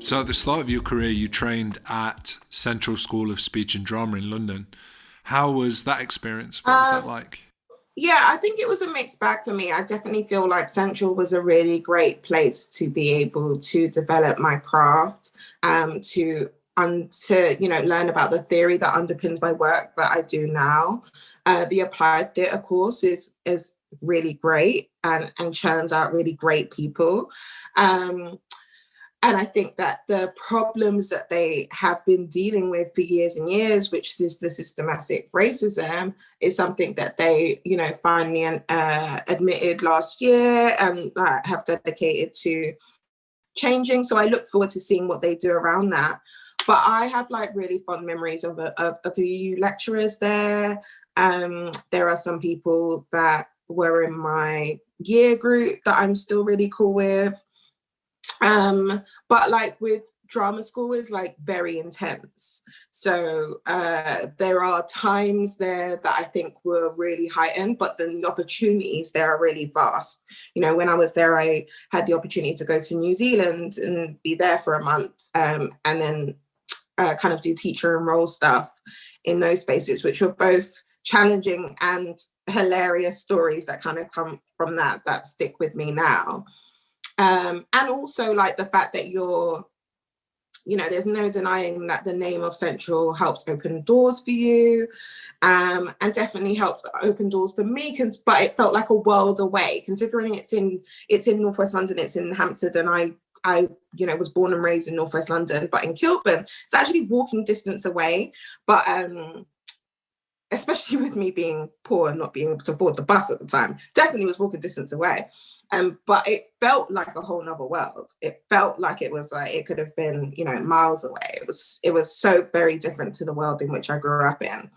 So at the start of your career, you trained at Central School of Speech and Drama in London. How was that experience? What was that Um, like? yeah, I think it was a mixed bag for me. I definitely feel like Central was a really great place to be able to develop my craft, to learn about the theory that underpins my work that I do now. The applied theatre course is really great and churns out really great people. Um, And I think that the problems that they have been dealing with for years and years, which is the systematic racism, is something that they, finally admitted last year and have dedicated to changing. So I look forward to seeing what they do around that. But I have like really fond memories of the lecturers there. There are some people that were in my year group that I'm still really cool with. But like with drama school is like very intense. So there are times there that I think were really heightened, but then the opportunities there are really vast. When I was there, I had the opportunity to go to New Zealand and be there for a month, and then kind of do teacher and role stuff in those spaces, which were both challenging and hilarious stories that kind of come from that stick with me now. And also like the fact that there's no denying that the name of Central helps open doors for you, and definitely helped open doors for me, but it felt like a world away, considering it's in Northwest London, it's in Hampstead, and I was born and raised in Northwest London, but in Kilburn, it's actually walking distance away. But especially with me being poor and not being able to afford the bus at the time, definitely was walking distance away. But it felt like a whole nother world. It felt like it was like it could have been, miles away. It was so very different to the world in which I grew up in.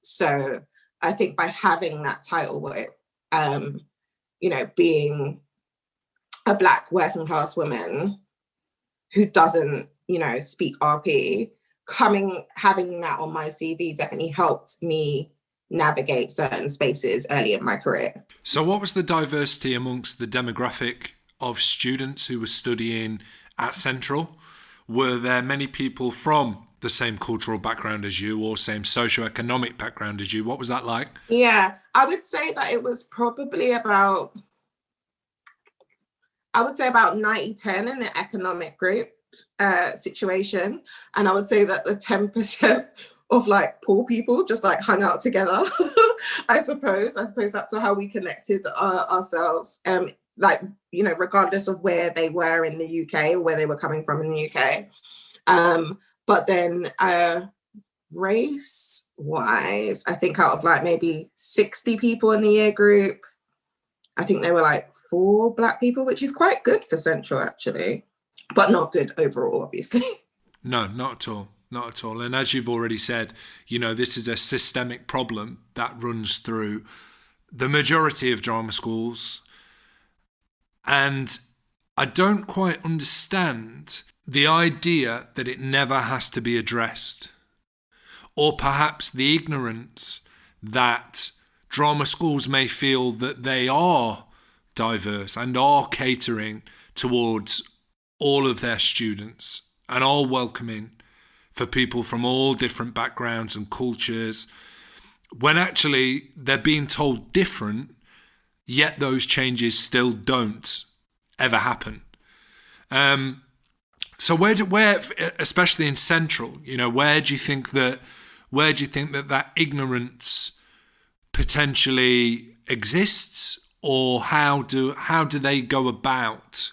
So I think by having that title, being a Black working class woman who doesn't, speak RP, having that on my CV definitely helped me navigate certain spaces early in my career. So what was the diversity amongst the demographic of students who were studying at Central? Were there many people from the same cultural background as you or same socioeconomic background as you? What was that like? Yeah, I would say that it was probably about 90-10 in the economic group situation. And I would say that the 10% of like poor people just like hung out together. I suppose that's how we connected ourselves. Regardless of where they were in the UK or where they were coming from in the UK. But then race wise, I think out of like maybe 60 people in the year group, I think there were like 4 Black people, which is quite good for Central actually, but not good overall, obviously. No, not at all. Not at all. And as you've already said, this is a systemic problem that runs through the majority of drama schools. And I don't quite understand the idea that it never has to be addressed. Or perhaps the ignorance that drama schools may feel that they are diverse and are catering towards all of their students and are welcoming for people from all different backgrounds and cultures, when actually they're being told different, yet those changes still don't ever happen. So where, especially in Central, where do you think that ignorance potentially exists, or how do they go about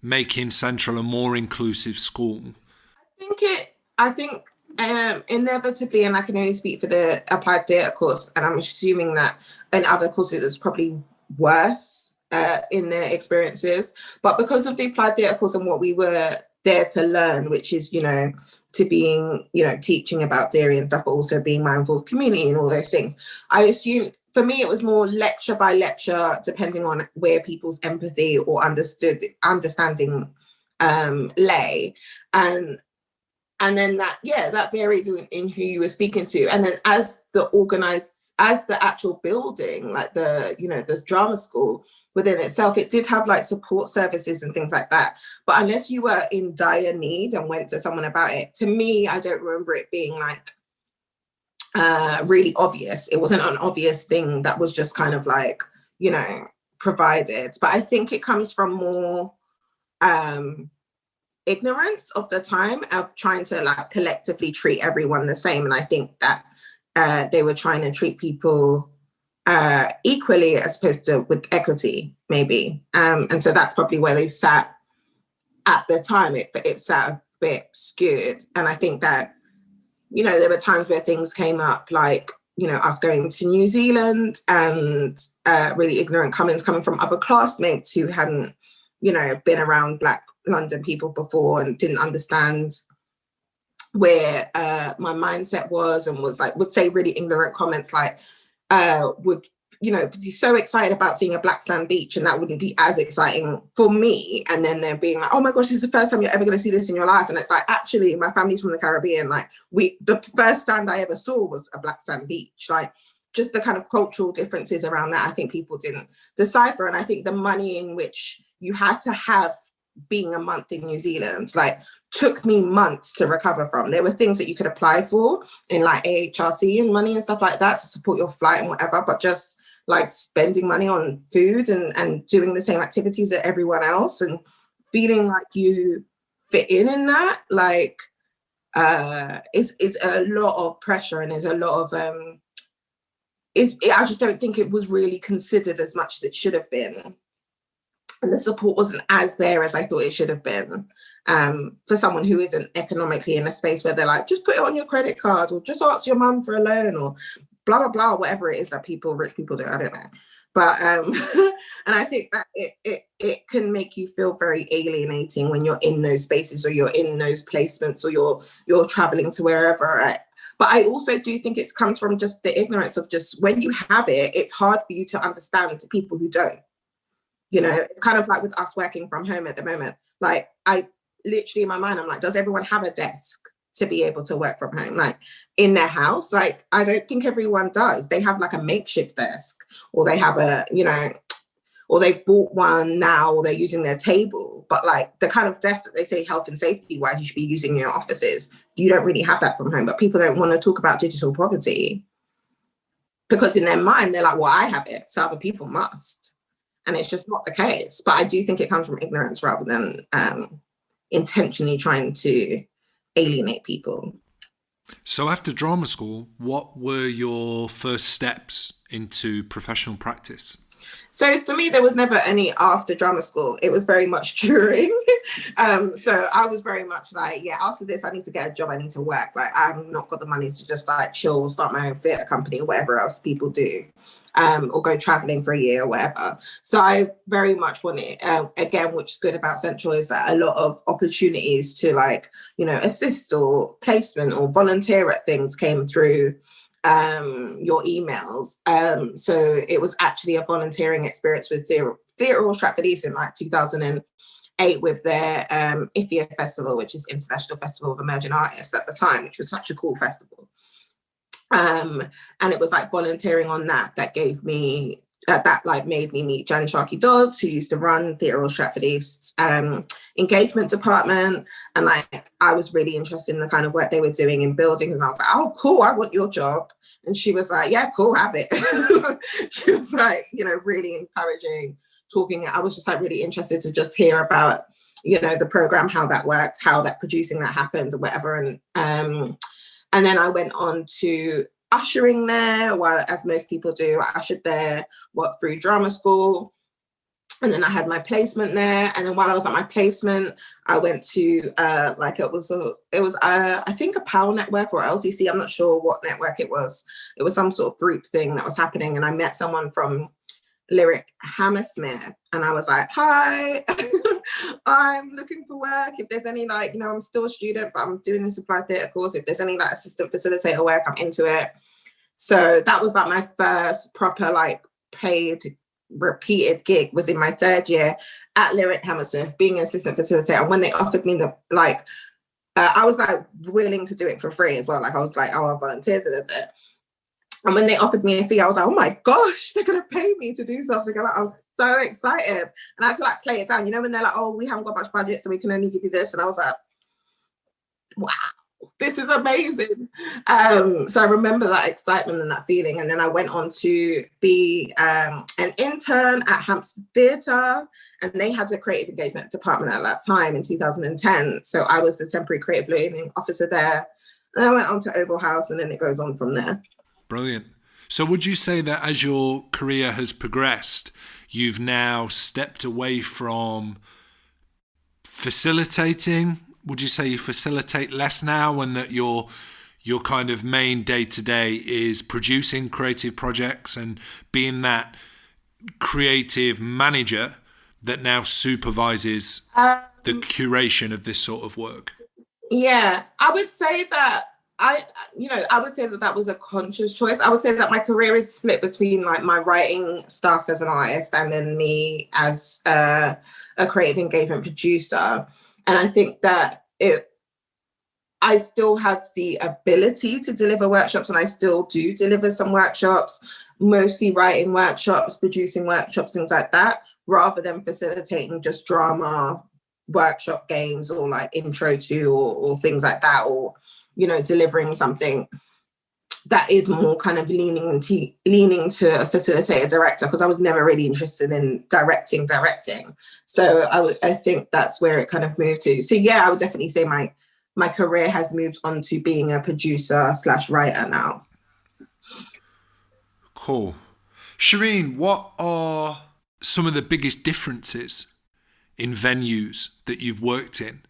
making Central a more inclusive school? I think inevitably, and I can only speak for the applied theatre course, and I'm assuming that in other courses it's probably worse in their experiences. But because of the applied theatre course and what we were there to learn, which is, to being, teaching about theory and stuff, but also being mindful of community and all those things, I assume for me it was more lecture by lecture, depending on where people's empathy or understanding lay. And then that varied in who you were speaking to. And then as the organized as the actual building, like the drama school within itself, it did have like support services and things like that. But unless you were in dire need and went to someone about it, to me, I don't remember it being like really obvious. It wasn't an obvious thing that was just kind of like, provided. But I think it comes from more ignorance of the time of trying to like collectively treat everyone the same. And I think that they were trying to treat people equally as opposed to with equity, maybe. And so that's probably where they sat at the time. It sat a bit skewed. And I think that, there were times where things came up like, us going to New Zealand and really ignorant comments coming from other classmates who hadn't, been around Black London people before and didn't understand where my mindset was, and was like, would say really ignorant comments like, would be so excited about seeing a black sand beach and that wouldn't be as exciting for me. And then they're being like, oh my gosh, this is the first time you're ever going to see this in your life. And it's like, actually, my family's from the Caribbean. Like the first sand I ever saw was a black sand beach. Like just the kind of cultural differences around that, I think people didn't decipher. And I think the money in which you had to have being a month in New Zealand, like took me months to recover from. There were things that you could apply for in like AHRC and money and stuff like that to support your flight and whatever, but just like spending money on food and doing the same activities that everyone else and feeling like you fit in that, like is a lot of pressure, and there's a lot of I just don't think it was really considered as much as it should have been. And the support wasn't as there as I thought it should have been for someone who isn't economically in a space where they're like, just put it on your credit card or just ask your mum for a loan or blah, blah, blah, whatever it is that rich people do, I don't know. But, and I think that it can make you feel very alienating when you're in those spaces or you're in those placements or you're traveling to wherever. Right? But I also do think it comes from just the ignorance of just when you have it, it's hard for you to understand to people who don't. It's kind of like with us working from home at the moment. Like I literally in my mind, I'm like, does everyone have a desk to be able to work from home, like in their house? Like, I don't think everyone does. They have like a makeshift desk, or they have or they've bought one now, or they're using their table. But like the kind of desk that they say health and safety wise, you should be using in your offices. You don't really have that from home, but people don't want to talk about digital poverty because in their mind, they're like, well, I have it, so other people must. And it's just not the case. But I do think it comes from ignorance rather than intentionally trying to alienate people. So after drama school, what were your first steps into professional practice? So for me, there was never any after drama school. It was very much during. So I was very much like, yeah, after this, I need to get a job. I need to work. Like, I've not got the money to just like chill, start my own theatre company or whatever else people do, or go traveling for a year or whatever. So I very much wanted, again, which is good about Central is that a lot of opportunities to like, assist or placement or volunteer at things came through your emails. So it was actually a volunteering experience with Theatre All Stratford East in like 2008 with their IFIA festival, which is International Festival of Emerging Artists at the time, which was such a cool festival. And it was like volunteering on that gave me that like made me meet Jan Sharkey Dodds, who used to run Theatre All Stratford East's engagement department. And like, I was really interested in the kind of work they were doing in buildings. And I was like, oh, cool, I want your job. And she was like, yeah, cool, have it. She was like, really encouraging, talking. I was just like really interested to just hear about, the program, how that worked, how that producing that happened or whatever. And then I went on to ushering there, well, as most people do. I ushered there, worked through drama school, and then I had my placement there. And then while I was at my placement, I went to I think a Power Network or LTC. I'm not sure what network it was. It was some sort of group thing that was happening, and I met someone from Lyric Hammersmith, and I was like, hi, I'm looking for work. If there's any I'm still a student, but I'm doing this applied theatre course. If there's any assistant facilitator work, I'm into it. So that was like my first proper paid repeated gig, was in my third year at Lyric Hammersmith, being an assistant facilitator. And when they offered me I was willing to do it for free as well. I was like, oh, I'll volunteer. And when they offered me a fee, I was like, oh my gosh, they're going to pay me to do something. And I was so excited. And I had to like play it down. You know, when they're like, oh, we haven't got much budget, so we can only give you this. And I was like, wow, this is amazing. So I remember that excitement and that feeling. And then I went on to be an intern at Hampstead Theatre, and they had a creative engagement department at that time in 2010. So I was the temporary creative liaison officer there. And I went on to Oval House, and then it goes on from there. Brilliant. So would you say that as your career has progressed, you've now stepped away from facilitating? Would you say you facilitate less now, and that your kind of main day-to-day is producing creative projects and being that creative manager that now supervises the curation of this sort of work? Yeah, I would say that I would say that was a conscious choice. I would say that my career is split between like my writing stuff as an artist and then me as a creative engagement producer. And I think that I still have the ability to deliver workshops, and I still do deliver some workshops, mostly writing workshops, producing workshops, things like that, rather than facilitating just drama workshop games or like intro to or things like that, or delivering something that is more kind of leaning to facilitate a director, because I was never really interested in directing. So I think that's where it kind of moved to. So yeah, I would definitely say my career has moved on to being a producer / writer now. Cool. Shereen, what are some of the biggest differences in venues that you've worked in?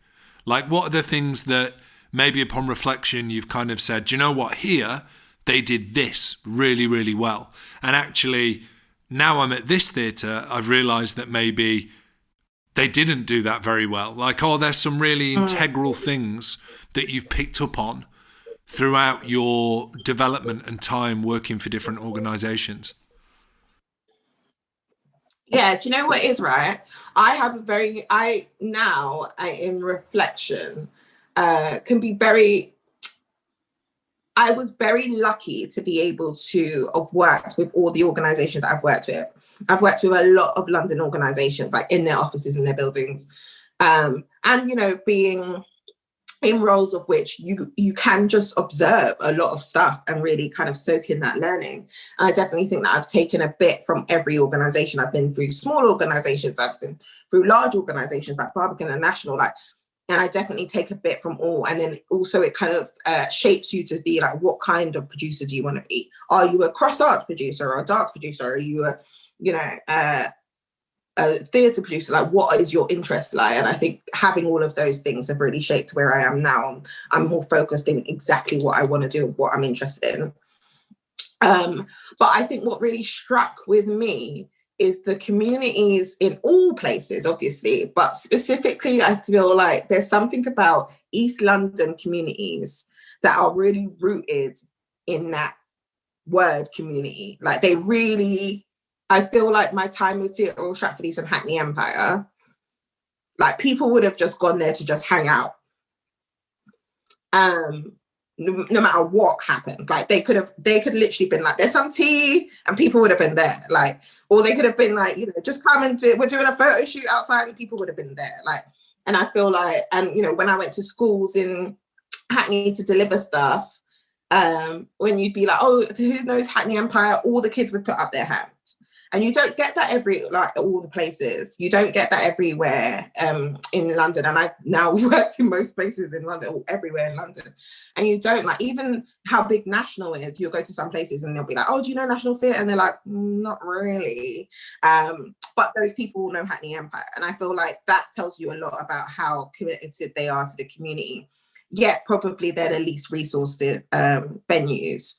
Like, what are the things that maybe upon reflection you've kind of said, you know what, here they did this really, really well, and actually now I'm at this theatre, I've realised that maybe they didn't do that very well. Like, there's some really integral things that you've picked up on throughout your development and time working for different organisations? Yeah, do you know what is right? In reflection, can be very, I was very lucky to be able to have worked with all the organisations that I've worked with. I've worked with a lot of London organisations, like in their offices, in their buildings. And, being in roles of which you can just observe a lot of stuff and really kind of soak in that learning. And I definitely think that I've taken a bit from every organisation. I've been through small organisations, I've been through large organisations like Barbican and National, and I definitely take a bit from all. And then also it kind of shapes you to be like, what kind of producer do you want to be? Are you a cross arts producer or a dance producer? Are you a theatre producer? Like, what is your interest like? And I think having all of those things have really shaped where I am now. I'm more focused in exactly what I want to do, what I'm interested in. But I think what really struck with me is the communities in all places, obviously, but specifically, I feel like there's something about East London communities that are really rooted in that word community. Like, they really, I feel like my time with Theatre Royal Stratford East and Hackney Empire, like, people would have just gone there to just hang out. No matter what happened, like they could literally been like, there's some tea, and people would have been there. Like, or they could have been like, just come and we're doing a photo shoot outside, and people would have been there. Like, and I feel like, and when I went to schools in Hackney to deliver stuff, when you'd be like, oh, who knows Hackney Empire, all the kids would put up their hands. And you don't get that all the places. You don't get that everywhere in London. And I've now worked in most places in London, or everywhere in London. And you don't, like, even how big National is, you'll go to some places and they'll be like, oh, do you know National Theatre? And they're like, not really. But those people know Hackney Empire. And I feel like that tells you a lot about how committed they are to the community. Yet probably they're the least resourced venues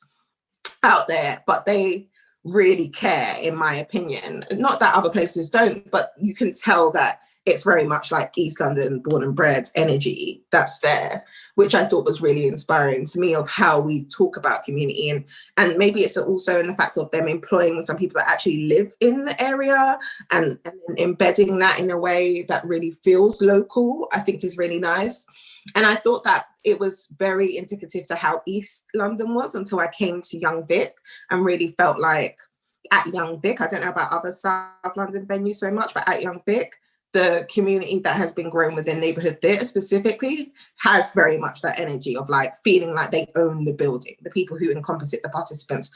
out there, but they really care, in my opinion. Not that other places don't, but you can tell that it's very much like East London born and bred energy that's there, which I thought was really inspiring to me, of how we talk about community. And maybe it's also in the fact of them employing some people that actually live in the area and embedding that in a way that really feels local, I think is really nice. And I thought that it was very indicative to how East London was until I came to Young Vic and really felt like at Young Vic, I don't know about other South London venues so much, but at Young Vic, the community that has been grown within neighbourhood theatre specifically has very much that energy of like feeling like they own the building. The people who encompass it, the participants,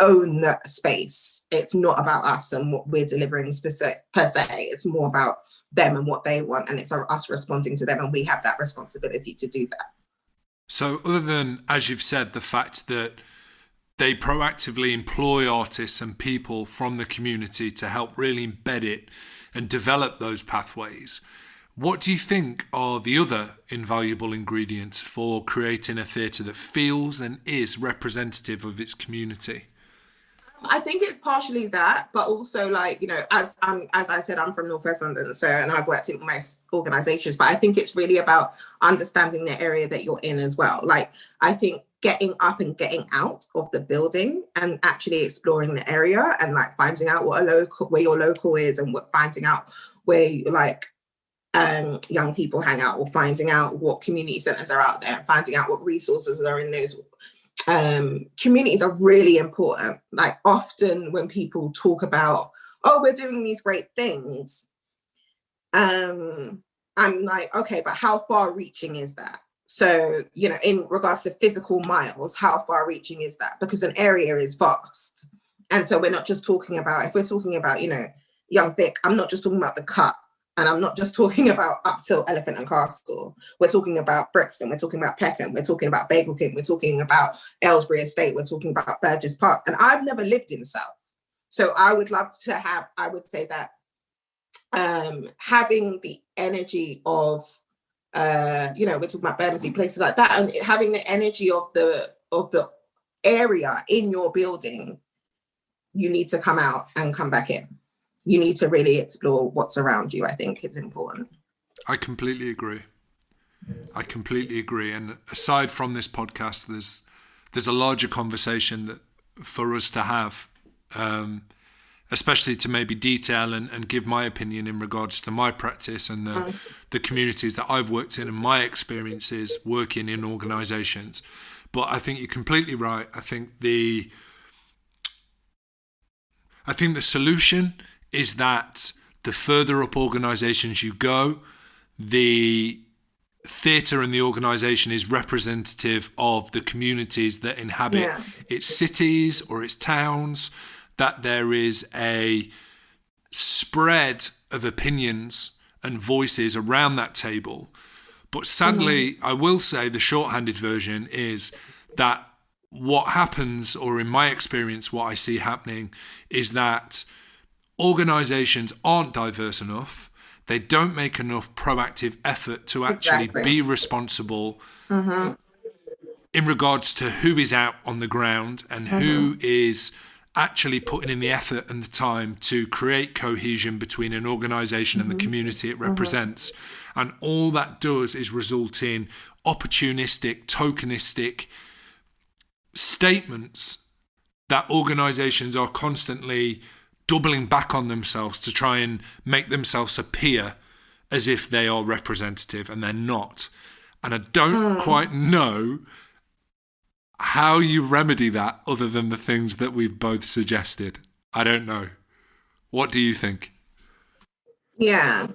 own the space. It's not about us and what we're delivering per se. It's more about them and what they want, and it's us responding to them, and we have that responsibility to do that. So other than, as you've said, the fact that they proactively employ artists and people from the community to help really embed it and develop those pathways, what do you think are the other invaluable ingredients for creating a theatre that feels and is representative of its community? I think it's partially that, but also like, you know, as I said, I'm from North West London, so, and I've worked in most organisations, but I think it's really about understanding the area that you're in as well. Like, I think getting up and getting out of the building and actually exploring the area and like finding out what where your local is, and finding out where like young people hang out, or finding out what community centres are out there, finding out what resources are in those communities are really important. Like, often when people talk about, oh, we're doing these great things, I'm like, okay, but how far reaching is that? So, you know, in regards to physical miles, how far reaching is that? Because an area is vast. And so we're not just talking about, if we're talking about, you know, Young Vic, I'm not just talking about the cut, and I'm not just talking about up till Elephant and Castle. We're talking about Brixton, we're talking about Peckham, we're talking about Bagel King, we're talking about Aylesbury Estate, we're talking about Burgess Park. And I've never lived in South. So I would love to have, I would say that having the energy of, you know, we're talking about Bermondsey, places like that, and having the energy of the area in your building, you need to come out and come back in. You need to really explore what's around you. I think it's important. I completely agree. And aside from this podcast, there's a larger conversation that for us to have, especially to maybe detail and give my opinion in regards to my practice and the communities that I've worked in and my experiences working in organisations. But I think you're completely right. I think the solution is that the further up organisations you go, the theatre and the organisation is representative of the communities that inhabit its cities or its towns, that there is a spread of opinions and voices around that table. But sadly, I will say the shorthanded version is that what happens, or in my experience, what I see happening, is that organisations aren't diverse enough. They don't make enough proactive effort to actually be responsible in regards to who is out on the ground and who is actually putting in the effort and the time to create cohesion between an organisation and the community it represents. And all that does is result in opportunistic, tokenistic statements that organisations are constantly doubling back on themselves to try and make themselves appear as if they are representative, and they're not. And I don't quite know how you remedy that other than the things that we've both suggested. I don't know. What do you think? Yeah.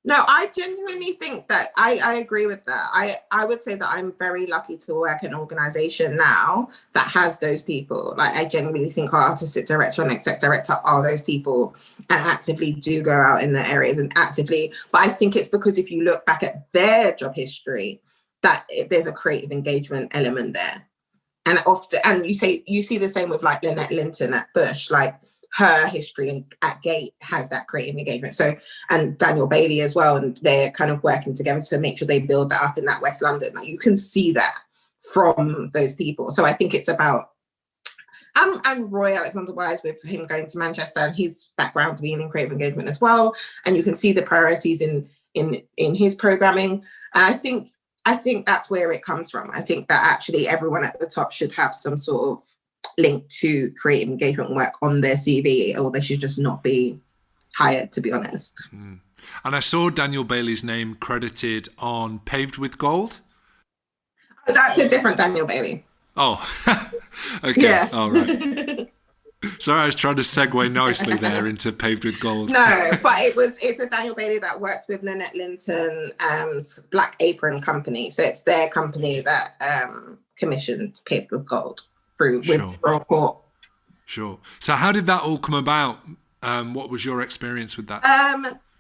No, I genuinely think that I agree with that. I would say that I'm very lucky to work in an organisation now that has those people. Like, I genuinely think our artistic director and exec director are those people and actively do go out in the areas and actively. But I think it's because if you look back at their job history, that there's a creative engagement element there. And often, and you see the same with like Lynette Linton at Bush, like her history at Gate has that creative engagement. So, and Daniel Bailey as well, and they're kind of working together to make sure they build that up in that West London. Like, you can see that from those people. So I think it's about, and Roy Alexander Wise, with him going to Manchester and his background being in creative engagement as well, and you can see the priorities in his programming. And I think that's where it comes from. I think that actually everyone at the top should have some sort of link to creative engagement work on their CV, or they should just not be hired, to be honest. And I saw Daniel Bailey's name credited on Paved with Gold. Oh, that's a different Daniel Bailey. Oh, okay. Yeah. All right. Sorry, I was trying to segue nicely there into Paved with Gold. No, but it's a Daniel Bailey that works with Lynette Linton's Black Apron company. So it's their company that commissioned Paved with Gold with Royal Court. Sure. So how did that all come about? What was your experience with that?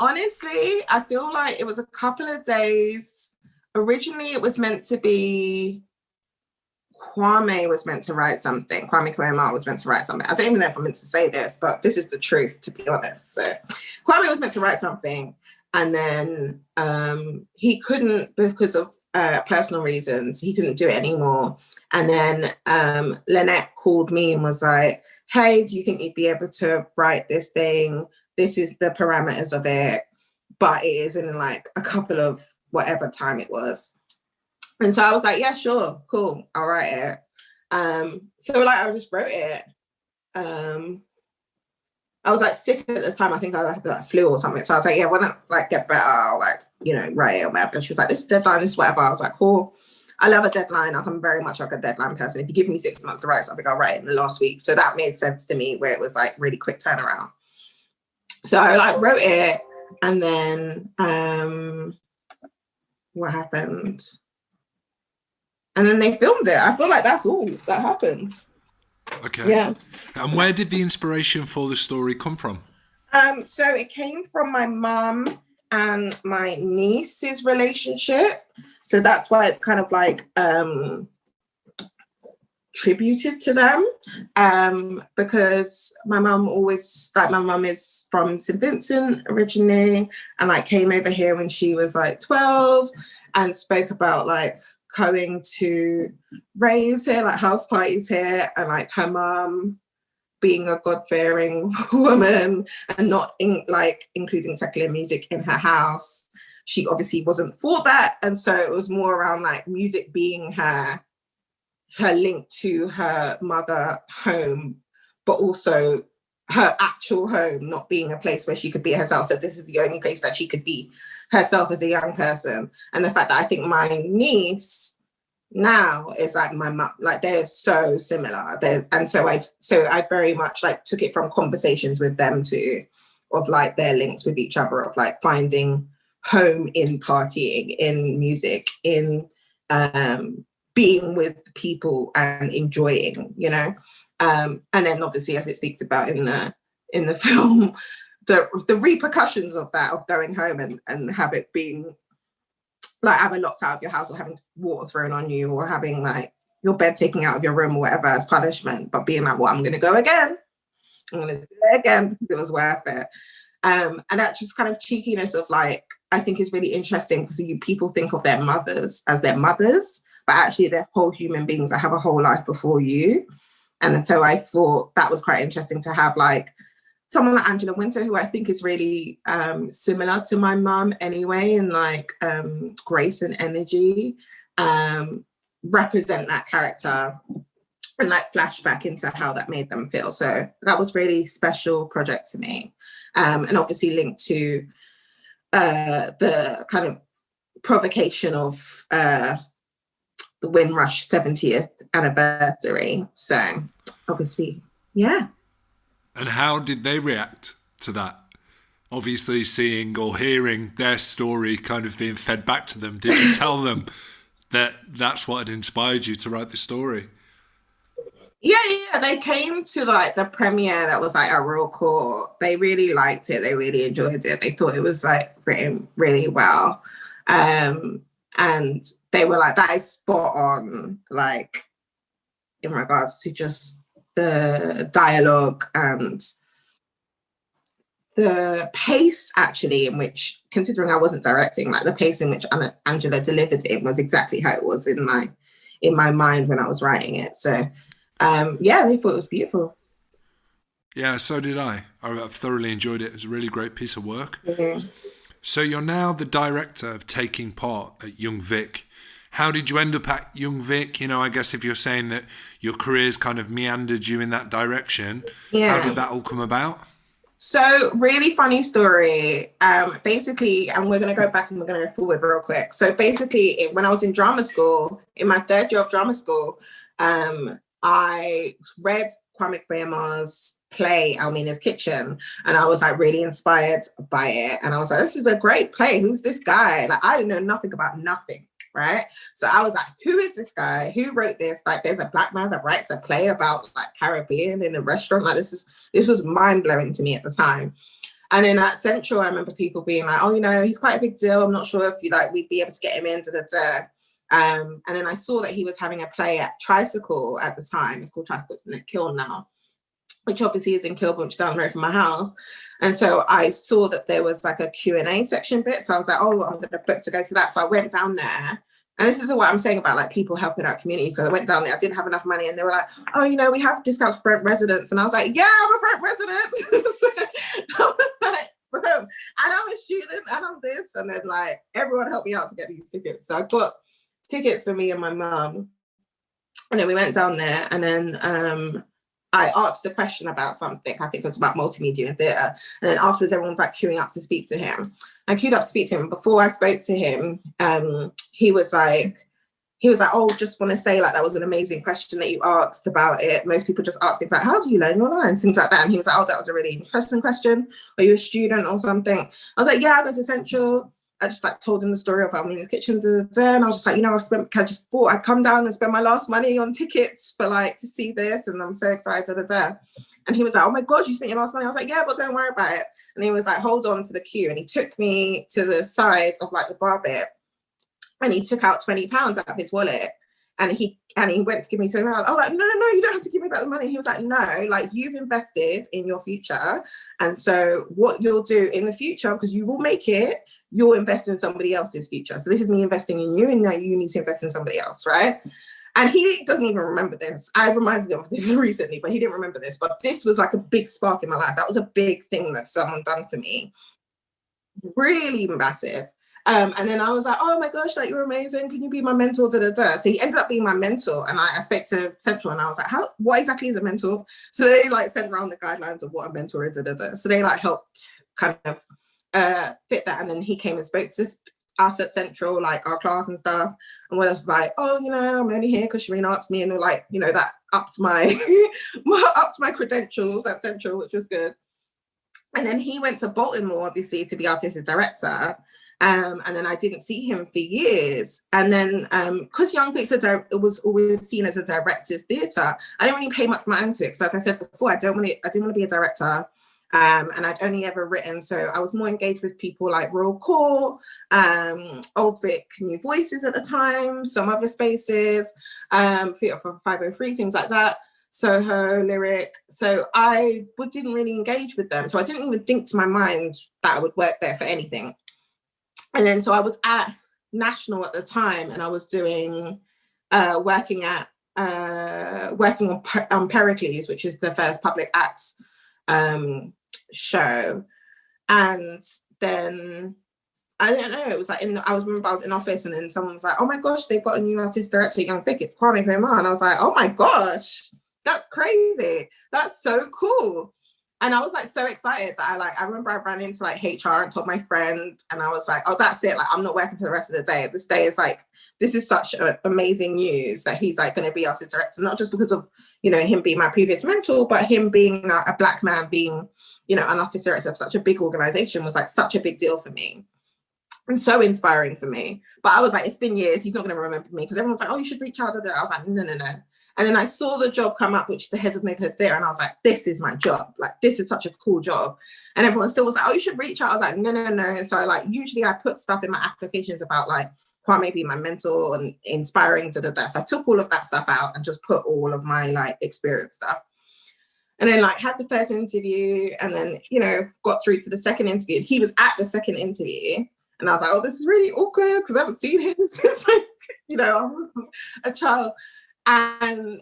Honestly, I feel like it was a couple of days. Originally, it was meant to be Kwame was meant to write something. Kwame Kwame was meant to write something. I don't even know if I'm meant to say this, but this is the truth, to be honest. So Kwame was meant to write something, and then he couldn't, because of personal reasons, he couldn't do it anymore. And then Lynette called me and was like, hey, do you think you'd be able to write this thing? This is the parameters of it, but it is in like a couple of whatever time it was. And so I was like, yeah, sure, cool, I'll write it. So like I just wrote it. I was like sick at the time. I think I had like flu or something. So I was like, yeah, why not like get better? I'll like, write it or whatever. And she was like, this is deadline, this is whatever. I was like, cool. I love a deadline. I'm very much like a deadline person. If you give me 6 months to write something, I'll write it in the last week. So that made sense to me, where it was like really quick turnaround. So I like wrote it, and then what happened? And then they filmed it. I feel like that's all that happened. Okay. Yeah. And where did the inspiration for the story come from? So it came from my mum and my niece's relationship. So that's why it's kind of like tributed to them, because my mum is from St. Vincent originally, and like came over here when she was like 12 and spoke about like going to raves here, like house parties here, and like her mum being a God-fearing woman and not including secular music in her house. She obviously wasn't for that, and so it was more around like music being her link to her mother home, but also her actual home not being a place where she could be herself. So this is the only place that she could be herself as a young person. And the fact that I think my niece now is like my mum, like they're so similar. So I very much like took it from conversations with them too, of like their links with each other, of like finding home in partying, in music, in being with people and enjoying, and then obviously, as it speaks about in the film, the repercussions of that, of going home and have it being like having locked out of your house, or having water thrown on you, or having like your bed taken out of your room or whatever as punishment, but being like, well, I'm going to go again. I'm going to do it again because it was worth it. And that just kind of cheekiness of like, I think is really interesting, because people think of their mothers as their mothers, but actually they're whole human beings that have a whole life before you. And so I thought that was quite interesting to have like someone like Angela Winter, who I think is really similar to my mum anyway, in like grace and energy, represent that character and like flashback into how that made them feel. So that was really special project to me. And obviously linked to the kind of provocation of the Windrush 70th anniversary. So obviously, yeah. And how did they react to that? Obviously seeing or hearing their story kind of being fed back to them. Did you tell them that that's what had inspired you to write the story? Yeah. They came to like the premiere that was like a Royal Court. They really liked it. They really enjoyed it. They thought it was like written really well. And they were like, that is spot on, like in regards to just the dialogue and the pace actually in which, considering I wasn't directing, like the pace in which Angela delivered it was exactly how it was in my mind when I was writing it. So yeah, they thought it was beautiful. Yeah, so did I. I've thoroughly enjoyed it. It was a really great piece of work. Yeah. So you're now the director of Taking Part at Young Vic. How did you end up at Young Vic? I guess if you're saying that your career's kind of meandered you in that direction, Yeah. How did that all come about? So really funny story. Basically, and we're going to go back and we're going to go forward real quick. So basically, when I was in drama school, in my third year of drama school, I read Kwame Kwei-Armah's play, Almina's Kitchen, and I was like really inspired by it. And I was like, this is a great play. Who's this guy? Like, I didn't know nothing about nothing. Right. So I was like, who is this guy? Who wrote this? Like, there's a black man that writes a play about like Caribbean in a restaurant. Like, this was mind-blowing to me at the time. And then at Central, I remember people being like, oh, you know, he's quite a big deal. I'm not sure if we'd be able to get him into the and then I saw that he was having a play at Tricycle at the time. It's called Tricycle, it's in Kiln now, which obviously is in Kilburn, which is down the road from my house. And so I saw that there was like a Q&A section bit. So I was like, oh, I'm going to book to go to that. So I went down there. And this is what I'm saying about like people helping out communities. So I went down there, I didn't have enough money. And they were like, oh, you know, we have discounts for Brent residents. And I was like, yeah, I'm a Brent resident. I was like, boom. And I'm a student and I'm this. And then like everyone helped me out to get these tickets. So I got tickets for me and my mum. And then we went down there and then I asked a question about something. I think it was about multimedia and theatre. And then afterwards, everyone's like queuing up to speak to him. I queued up to speak to him. Before I spoke to him, he was like, oh, just want to say like that was an amazing question that you asked about it. Most people just ask things like, how do you learn your lines? Things like that. And he was like, oh, that was a really interesting question. Are you a student or something? I was like, yeah, I go to Central. I just like told him the story of Almina's Kitchen, and I was just like, you know, I just thought I'd come down and spend my last money on tickets for like to see this, and I'm so excited. And he was like, oh my God, you spent your last money. I was like, yeah, but don't worry about it. And he was like, hold on to the queue, and he took me to the side of like the bar bit, and he took out £20 out of his wallet, and he went to give me £20. I was like, no, you don't have to give me back the money. He was like, no, like you've invested in your future, and so what you'll do in the future, because you will make it, you'll invest in somebody else's future. So this is me investing in you, and now you need to invest in somebody else, right? And he doesn't even remember this. I reminded him of this recently, but he didn't remember this. But this was like a big spark in my life. That was a big thing that someone done for me. Really massive. And then I was like, oh my gosh, like you're amazing. Can you be my mentor? So he ended up being my mentor. And I spoke to Central and I was like, what exactly is a mentor? So they like sent around the guidelines of what a mentor is. So they like helped kind of fit that. And then he came and spoke to us at Central, like our class and stuff, and was like, oh, you know, I'm only here because Shereen asked me, and like, you know, that upped my upped my credentials at Central, which was good. And then he went to Baltimore, obviously, to be artistic director. And then I didn't see him for years. And then because Young Vic was always seen as a director's theatre, I didn't really pay much mind to it. So as I said before, I didn't want to be a director. And I'd only ever written, so I was more engaged with people like Royal Court, Old Vic New Voices at the time, some other spaces, Theatre for 503, things like that, Soho, Lyric. So I didn't really engage with them. So I didn't even think to my mind that I would work there for anything. And then so I was at National at the time, and I was doing, working on Pericles, which is the first public acts show. And then I don't know, it was like I remember I was in office, and then someone was like, oh my gosh, they've got a new artist director at Young Vic, it's Kwame Kwei-Armah. And I was like, oh my gosh, that's crazy, that's so cool. And I was like so excited that I remember I ran into like HR and told my friend, and I was like, oh, that's it, like I'm not working for the rest of the day. This day is like, this is such amazing news that he's like going to be artist director, not just because of, you know, him being my previous mentor, but him being a black man being, you know, an artist director of such a big organization was like such a big deal for me and so inspiring for me. But I was like, it's been years, he's not going to remember me, because everyone's like, oh, you should reach out to that. I was like, no. And then I saw the job come up, which is the head of neighborhood theatre, and I was like, this is my job. Like, this is such a cool job. And everyone still was like, oh, you should reach out. I was like, no. So like, usually I put stuff in my applications about like Kwame being my mentor and inspiring So I took all of that stuff out and just put all of my like experience stuff. And then like had the first interview, and then, you know, got through to the second interview. He was at the second interview, and I was like, oh, this is really awkward because I haven't seen him since like, you know, I was a child. And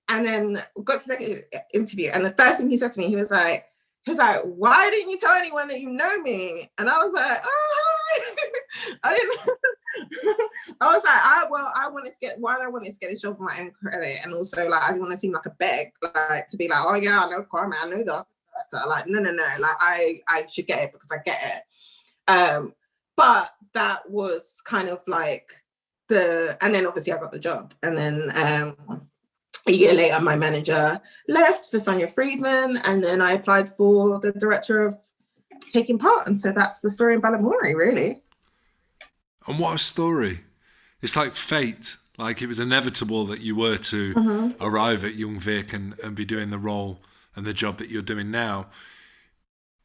then got to the second interview, and the first thing he said to me, he was like, why didn't you tell anyone that you know me? And I was like, oh, I didn't. I was like, I wanted to get this job on my own credit, and also like I didn't want to seem like a beg, like to be like, oh yeah, I know Kwame, I know that. director. Like, no, like I should get it because I get it. But that was kind of like and then obviously I got the job. And then a year later, my manager left for Sonia Friedman, and then I applied for the director of Taking Part. And so that's the story in Balamory, really. And what a story. It's like fate. Like, it was inevitable that you were to arrive at Young Vic and be doing the role and the job that you're doing now.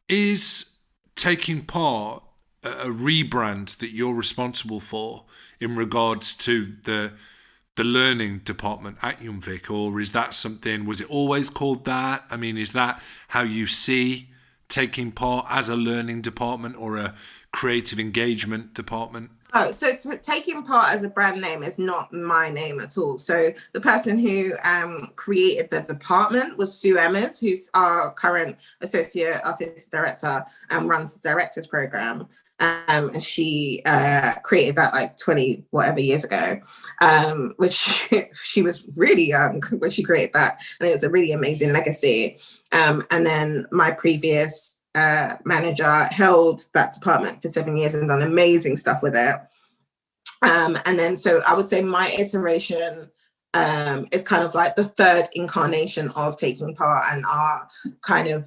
Is Taking Part a rebrand that you're responsible for in regards to the learning department at Young Vic, or is that something, was it always called that? I mean, is that how you see Taking Part, as a learning department or a creative engagement department? Oh, so Taking Part as a brand name is not my name at all. So the person who created the department was Sue Emmers, who's our current associate artistic director and runs the directors program. And she created that like 20 whatever years ago, which she was really young when she created that. And it was a really amazing legacy. And then my previous manager held that department for 7 years and done amazing stuff with it. And then, so I would say my iteration is kind of like the third incarnation of Taking Part, and our kind of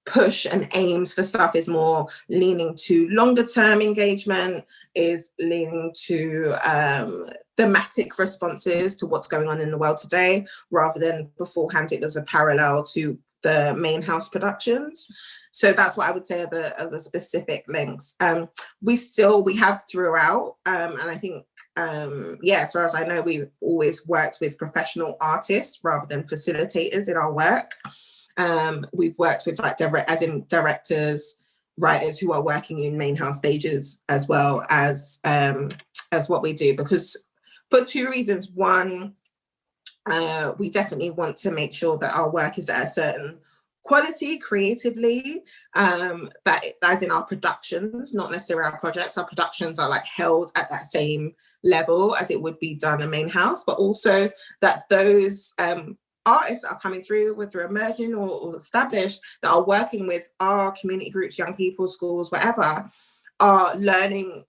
push and aims for stuff is more leaning to longer term engagement, is leaning to thematic responses to what's going on in the world today, rather than beforehand it was a parallel to the main house productions. So that's what I would say are the specific links. We have throughout, and I think, as far as I know, we've always worked with professional artists rather than facilitators in our work. We've worked with like directors, writers who are working in main house stages, as well as what we do, because for two reasons. One, we definitely want to make sure that our work is at a certain quality creatively, that as in our productions, not necessarily our projects. Our productions are like held at that same level as it would be done in main house, but also that those artists that are coming through, whether emerging or established, that are working with our community groups, young people, schools, whatever, are learning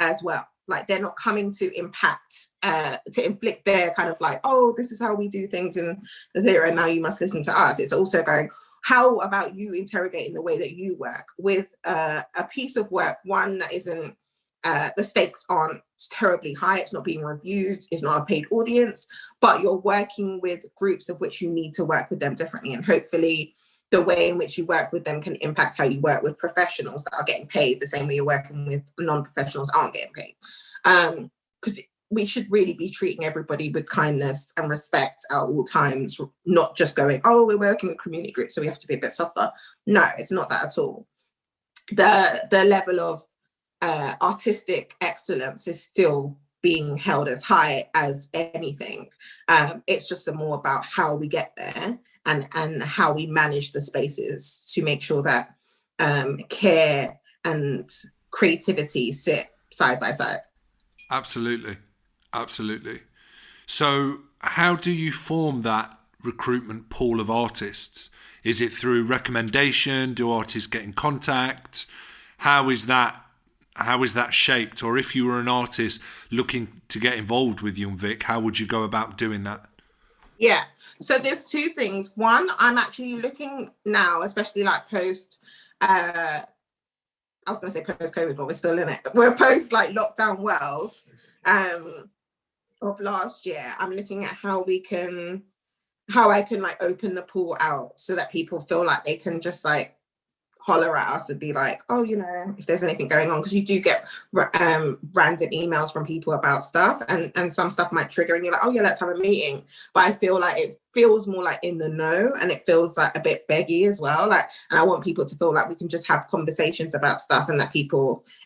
as well. Like, they're not coming to impact, to inflict their kind of like, oh, this is how we do things in the theatre and now you must listen to us. It's also going, how about you interrogating the way that you work with a piece of work, one that isn't, the stakes aren't terribly high, it's not being reviewed, it's not a paid audience, but you're working with groups of which you need to work with them differently. And hopefully the way in which you work with them can impact how you work with professionals that are getting paid the same way you're working with non-professionals aren't getting paid. Because we should really be treating everybody with kindness and respect at all times, not just going, oh, we're working with community groups, so we have to be a bit softer. No, it's not that at all. The level of artistic excellence is still being held as high as anything. It's just more about how we get there and how we manage the spaces to make sure that care and creativity sit side by side. Absolutely. So how do you form that recruitment pool of artists? Is it through recommendation? Do artists get in contact? How is that shaped? Or if you were an artist looking to get involved with Young Vic, how would you go about doing that? Yeah, so there's two things. One, I'm actually looking now, especially like post, I was going to say post-COVID, but we're still in it. We're post like lockdown world of last year. I'm looking at how I can like open the pool out so that people feel like they can just like holler at us and be like, oh, you know, if there's anything going on, because you do get random emails from people about stuff, and some stuff might trigger and you're like, oh yeah, let's have a meeting. But I feel like it feels more like in the know, and it feels like a bit beggy as well. Like, and I want people to feel like we can just have conversations about stuff and that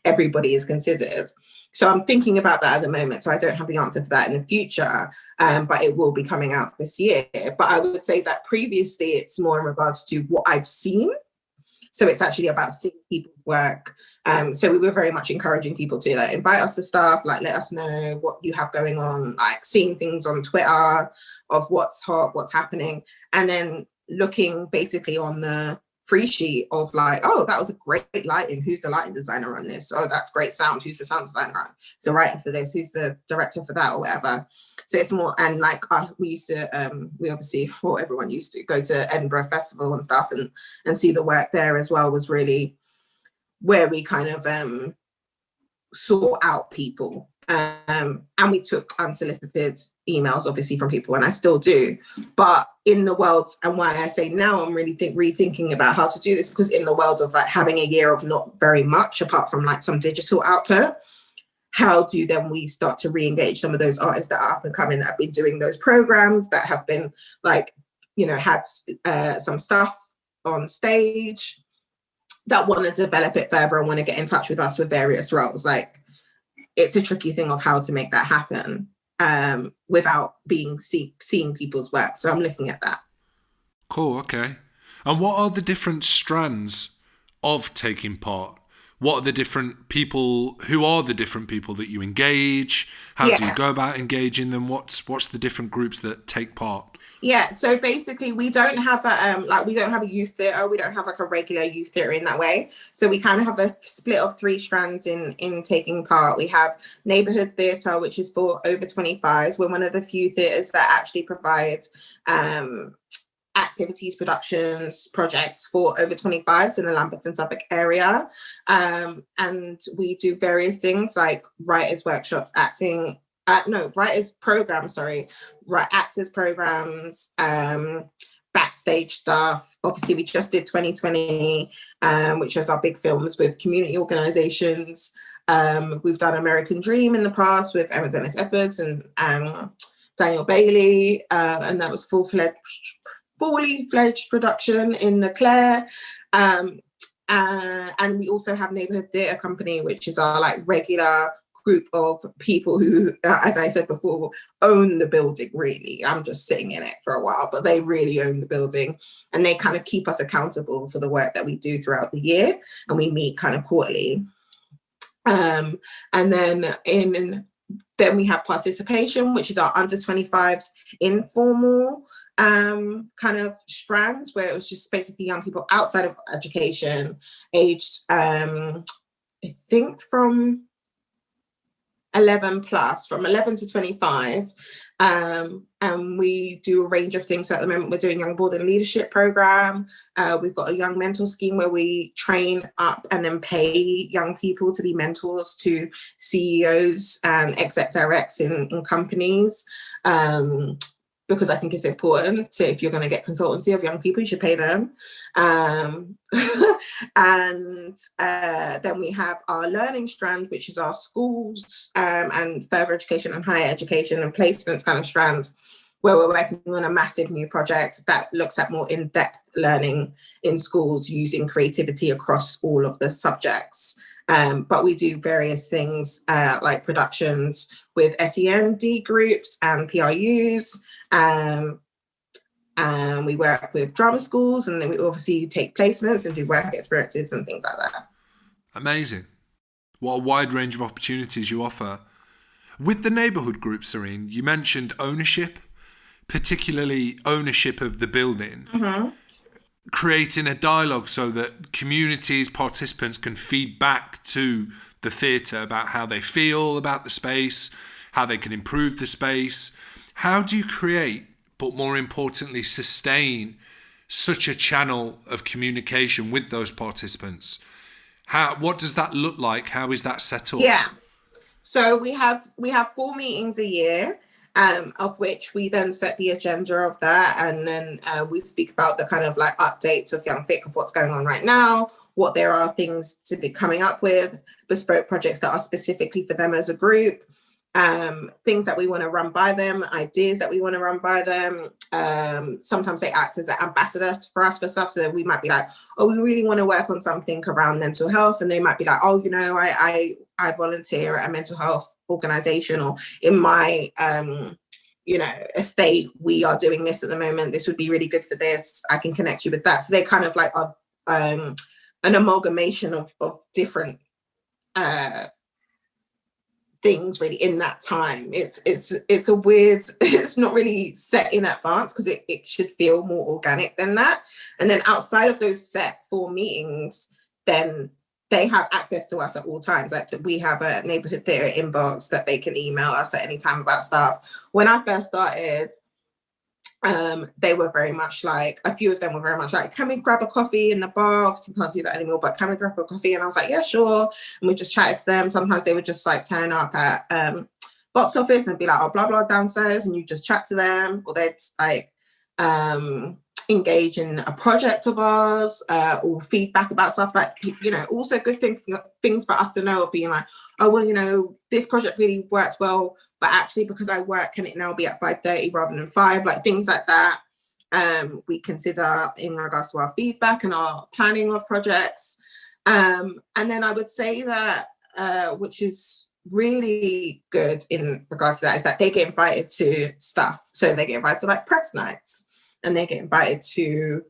everybody is considered. So I'm thinking about that at the moment. So I don't have the answer for that in the future, but it will be coming out this year. But I would say that previously it's more in regards to what I've seen. So it's actually about seeing people's work. So we were very much encouraging people to like invite us to stuff, like let us know what you have going on, like seeing things on Twitter of what's hot, what's happening. And then looking basically on the free sheet of like, oh, that was a great lighting. Who's the lighting designer on this? Oh, that's great sound. Who's the sound designer on? Who's the writer for this? Who's the director for that or whatever? So it's more, and like we used to, we obviously, well, everyone used to go to Edinburgh Festival and stuff and see the work there as well, was really where we kind of sought out people. And we took unsolicited emails, obviously, from people, and I still do. But in the world, and why I say now I'm really rethinking about how to do this, because in the world of like having a year of not very much, apart from like some digital output, how do then we start to re-engage some of those artists that are up and coming, that have been doing those programs, that have been like, you know, had some stuff on stage, that want to develop it further and want to get in touch with us with various roles. Like, it's a tricky thing of how to make that happen without seeing people's work. So I'm looking at that. Cool, okay. And what are the different strands of taking part? What are the different people, who are the different people that you engage? How do you go about engaging them? What's the different groups that take part? Yeah, so basically we don't have a we don't have a youth theatre. We don't have like a regular youth theatre in that way. So we kind of have a split of 3 strands in taking part. We have neighbourhood theatre, which is for over 25s. We're one of the few theatres that actually provides activities, productions, projects for over 25s in the Lambeth and Suffolk area. And we do various things like writers' workshops, writers programs, actors programs, backstage stuff. Obviously, we just did 2020, which was our big films with community organisations. We've done American Dream in the past with Emma Dennis Edwards and Daniel Bailey, and that was fully fledged production in the Clare. And we also have Neighbourhood Theatre Company, which is our like regular group of people who, as I said before, own the building, really. I'm just sitting in it for a while, but they really own the building, and they kind of keep us accountable for the work that we do throughout the year, and we meet kind of quarterly. And then we have participation, which is our under 25s informal kind of strand, where it was just basically young people outside of education, aged I think from 11 plus, from 11 to 25. And we do a range of things. So at the moment, we're doing Young Board and Leadership Program. We've got a Young Mentor Scheme where we train up and then pay young people to be mentors to CEOs and exec directs in companies. Because I think it's important. So if you're going to get consultancy of young people, you should pay them. And then we have our learning strand, which is our schools and further education and higher education and placements kind of strand, where we're working on a massive new project that looks at more in-depth learning in schools using creativity across all of the subjects. But we do various things like productions with SEND groups and PRUs. And we work with drama schools, and then we obviously take placements and do work experiences and things like that. Amazing. What a wide range of opportunities you offer. With the neighbourhood group, Shereen, you mentioned ownership, particularly ownership of the building. Mm-hmm. Creating a dialogue so that communities, participants can feed back to the theatre about how they feel about the space, how they can improve the space. How do you create, but more importantly, sustain such a channel of communication with those participants? What does that look like? How is that set up? Yeah. So we have 4 meetings a year, of which we then set the agenda of that, and then we speak about the kind of like updates of Young Vic, of what's going on right now, what there are things to be coming up with, bespoke projects that are specifically for them as a group. Things that we want to run by them, ideas that we want to run by them. Sometimes they act as an ambassador for us for stuff. So we might be like, oh, we really want to work on something around mental health. And they might be like, oh, you know, I volunteer at a mental health organization, or in my, estate, we are doing this at the moment. This would be really good for this. I can connect you with that. So they kind of like are an amalgamation of different things really in that time. It's a weird, it's not really set in advance because it should feel more organic than that. And then outside of those set 4 meetings, then they have access to us at all times. Like we have a neighborhood theatre inbox that they can email us at any time about stuff. When I first started, they were very much like, a few of them were very much like, can we grab a coffee in the bar? Obviously, we can't do that anymore, but can we grab a coffee? And I was like, yeah, sure. And we just chatted to them. Sometimes they would just like turn up at box office and be like, oh, blah, blah, downstairs. And you just chat to them. Or they'd like engage in a project of ours or feedback about stuff that, you know, also good things for us to know of being like, oh, well, you know, this project really worked well, but actually because I work, can it now be at 5:30 rather than 5? Like things like that we consider in regards to our feedback and our planning of projects. And then I would say that, which is really good in regards to that, is that they get invited to stuff. So they get invited to like press nights, and they get invited to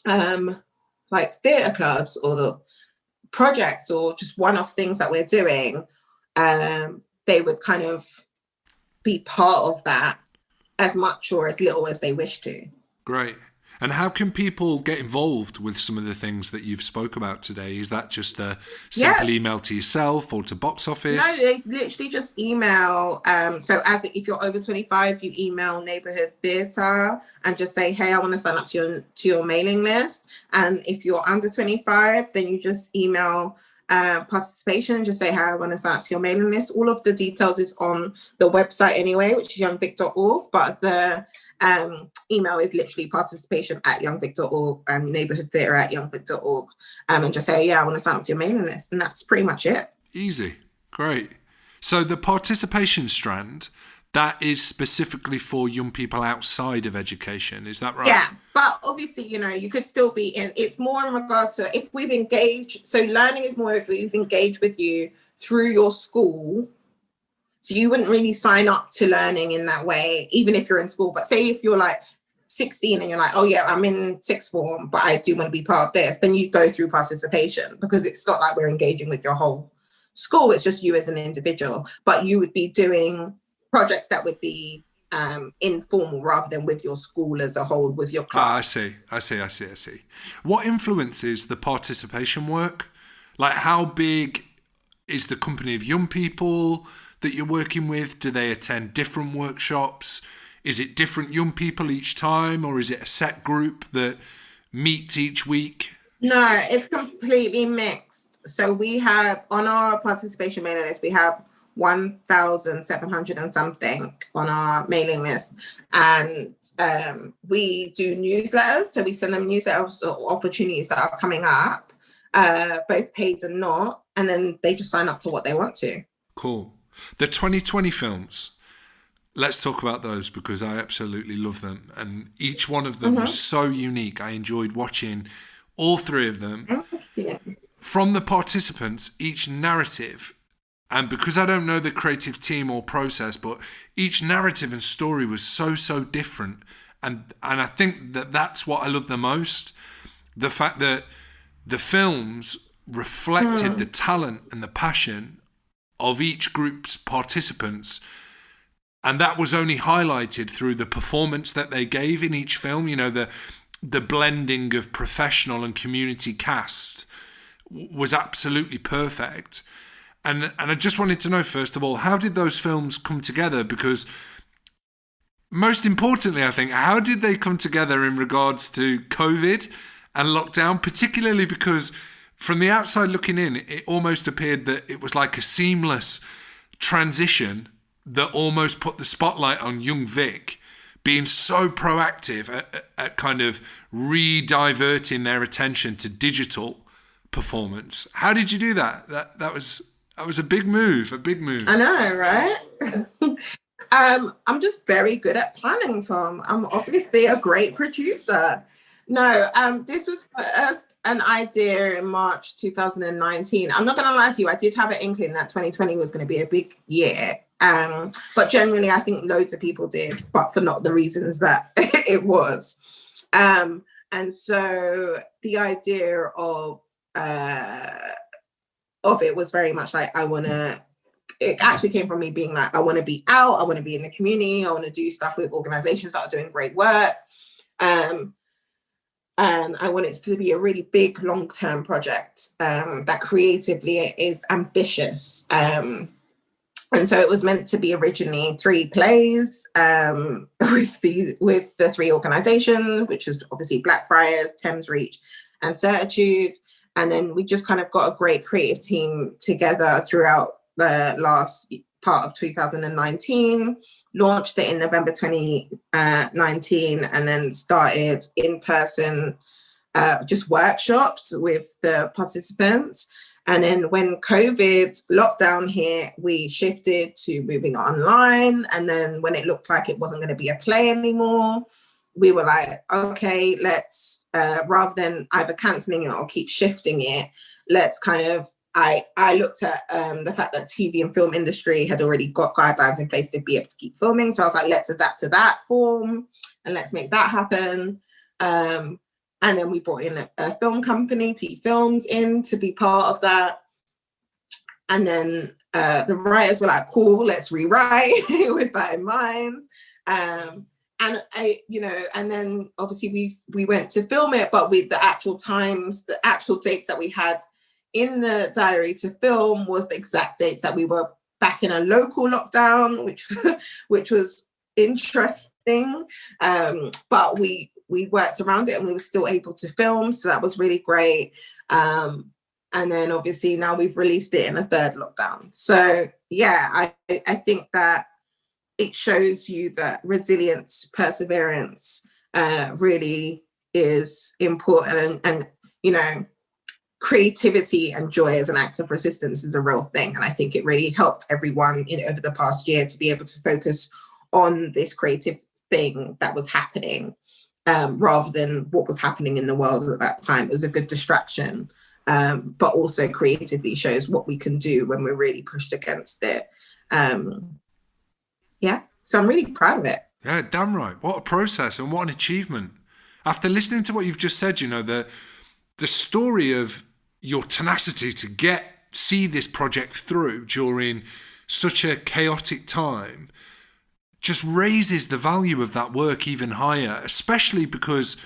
like theatre clubs or the projects or just one-off things that we're doing. They would kind of be part of that as much or as little as they wish to. Great. And how can people get involved with some of the things that you've spoke about today? Is that just a simple email to yourself or to box office? No, they literally just email. So as if you're over 25, you email Neighborhood Theatre and just say, hey, I want to sign up to your mailing list. And if you're under 25, then you just email participation and just say, hey, I want to sign up to your mailing list. All of the details is on the website anyway, which is YoungVic.org, but the email is literally participation@YoungVic.org and neighborhood theatre @YoungVic.org, and just say, yeah, I want to sign up to your mailing list, and that's pretty much it. Easy. Great. So the participation strand, that is specifically for young people outside of education, is that right? Yeah, but obviously, you know, you could still be in, it's more in regards to if we've engaged, so learning is more if we've engaged with you through your school. So you wouldn't really sign up to learning in that way, even if you're in school. But say if you're like 16 and you're like, oh yeah, I'm in sixth form, but I do want to be part of this, then you go through participation, because it's not like we're engaging with your whole school. It's just you as an individual, but you would be doing projects that would be informal rather than with your school as a whole, with your class. I see. What influences the participation work? Like, how big is the company of young people that you're working with? Do they attend different workshops? Is it different young people each time, or is it a set group that meets each week? No, it's completely mixed. So we have on our participation mailing list, we have 1,700 and something on our mailing list, and we do newsletters. So we send them newsletters or opportunities that are coming up, both paid and not, and then they just sign up to what they want to. Cool. The 2020 films, let's talk about those, because I absolutely love them, and each one of them was so unique. I enjoyed watching all 3 of them. Yeah. From the participants, each narrative, and because I don't know the creative team or process, but each narrative and story was so different, and I think that that's what I love the most, the fact that the films reflected the talent and the passion of each group's participants, and that was only highlighted through the performance that they gave in each film. You know, the blending of professional and community cast was absolutely perfect. And I just wanted to know, first of all, how did those films come together? Because most importantly, I think, how did they come together in regards to COVID and lockdown, particularly because from the outside looking in, it almost appeared that it was like a seamless transition that almost put the spotlight on Young Vic being so proactive at kind of re-diverting their attention to digital performance. How did you do that? That was a big move, I know, right? I'm just very good at planning, Tom. I'm obviously a great producer. No, this was first an idea in March 2019. I'm not going to lie to you, I did have an inkling that 2020 was going to be a big year. But generally, I think loads of people did, but for not the reasons that it was. And so the idea of it was very much like, I want to it actually came from me being like, I want to be out, I want to be in the community, I want to do stuff with organizations that are doing great work. And I want it to be a really big long-term project that creatively is ambitious. And so it was meant to be originally 3 plays with the 3 organizations, which was obviously Blackfriars, Thames Reach, and Certitudes. And then we just kind of got a great creative team together throughout the last part of 2019, launched it in November 2019, and then started in-person just workshops with the participants. And then when COVID lockdown hit, we shifted to moving online. And then when it looked like it wasn't going to be a play anymore, we were like, okay, let's, rather than either cancelling it or keep shifting it, let's kind of, I looked at the fact that TV and film industry had already got guidelines in place to be able to keep filming. So I was like, let's adapt to that form and let's make that happen. And then we brought in a film company, T Films, in to be part of that. And then the writers were like, cool, let's rewrite with that in mind. And then obviously we went to film it, but with the actual times, the actual dates that we had in the diary to film was the exact dates that we were back in a local lockdown, which was interesting. But we worked around it and we were still able to film. So that was really great. And then obviously now we've released it in a 3rd lockdown. So yeah, I think that it shows you that resilience, perseverance really is important. And creativity and joy as an act of resistance is a real thing. And I think it really helped everyone over the past year to be able to focus on this creative thing that was happening rather than what was happening in the world at that time. It was a good distraction, but also creatively shows what we can do when we're really pushed against it. So I'm really proud of it. Yeah, damn right. What a process and what an achievement. After listening to what you've just said, the story of your tenacity to see this project through during such a chaotic time just raises the value of that work even higher, especially because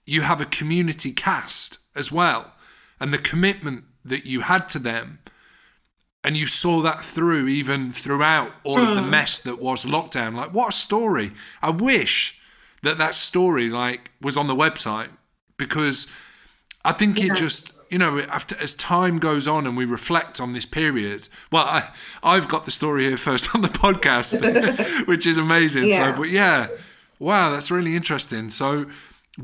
you have a community cast as well, and the commitment that you had to them, and you saw that through even throughout all of the mess that was lockdown. Like, what a story. I wish that story was on the website, because I think it just, as time goes on and we reflect on this period, well, I've got the story here first on the podcast, which is amazing. Yeah. So, but yeah, wow, that's really interesting. So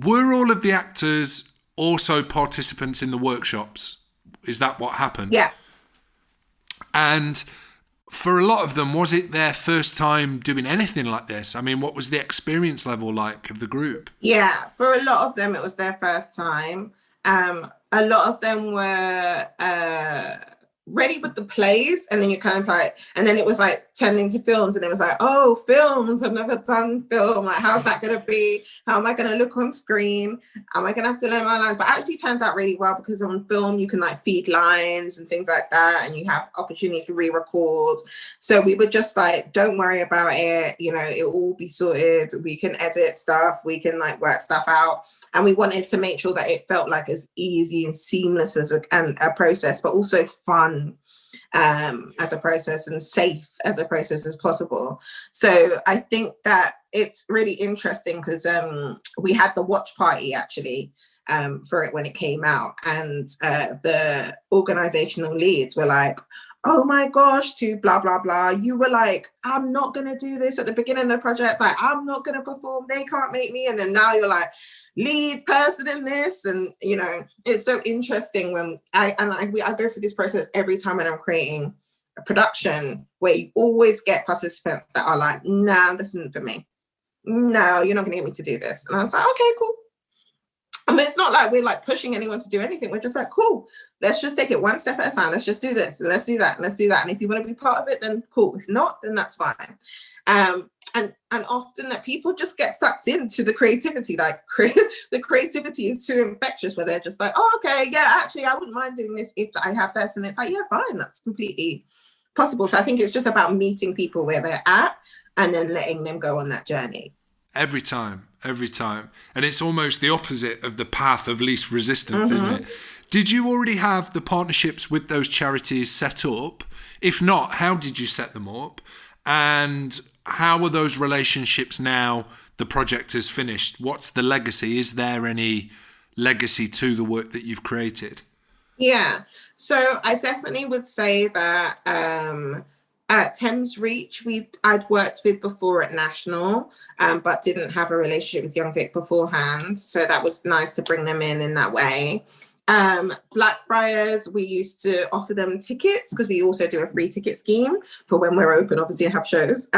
were all of the actors also participants in the workshops? Is that what happened? Yeah. And for a lot of them, was it their first time doing anything like this? I mean, what was the experience level like of the group? Yeah, for a lot of them, it was their first time. A lot of them were ready with the plays, and then you kind of and then it was turned into films, and it was oh, films, I've never done film, how's that gonna be? How am I gonna look on screen? Am I gonna have to learn my lines? But it actually turns out really well, because on film you can feed lines and things like that, and you have opportunity to re-record. So we were just don't worry about it, it will all be sorted, we can edit stuff, we can work stuff out. And we wanted to make sure that it felt as easy and seamless as a process, but also fun as a process and safe as a process as possible. So I think that it's really interesting, because we had the watch party actually for it when it came out, and the organizational leads were oh my gosh, to blah, blah, blah. You were I'm not going to do this at the beginning of the project. I'm not going to perform. They can't make me. And then now you're lead person in this. And, it's so interesting when I go through this process every time when I'm creating a production, where you always get participants that are nah, this isn't for me. No, you're not going to get me to do this. And I was okay, cool. I mean, it's not we're pushing anyone to do anything. We're just cool. Let's just take it one step at a time. Let's just do this, and let's do that, and let's do that. And if you want to be part of it, then cool. If not, then that's fine. And often that people just get sucked into the creativity. The creativity is too infectious, where they're just oh, okay, yeah, actually, I wouldn't mind doing this if I have this. And it's yeah, fine. That's completely possible. So I think it's just about meeting people where they're at and then letting them go on that journey. Every time. And it's almost the opposite of the path of least resistance, isn't it? Did you already have the partnerships with those charities set up? If not, how did you set them up? And how are those relationships now the project is finished? What's the legacy? Is there any legacy to the work that you've created? Yeah, so I definitely would say that at Thames Reach, I'd worked with before at National, but didn't have a relationship with Young Vic beforehand. So that was nice to bring them in that way. Blackfriars, we used to offer them tickets because we also do a free ticket scheme for when we're open, obviously, and have shows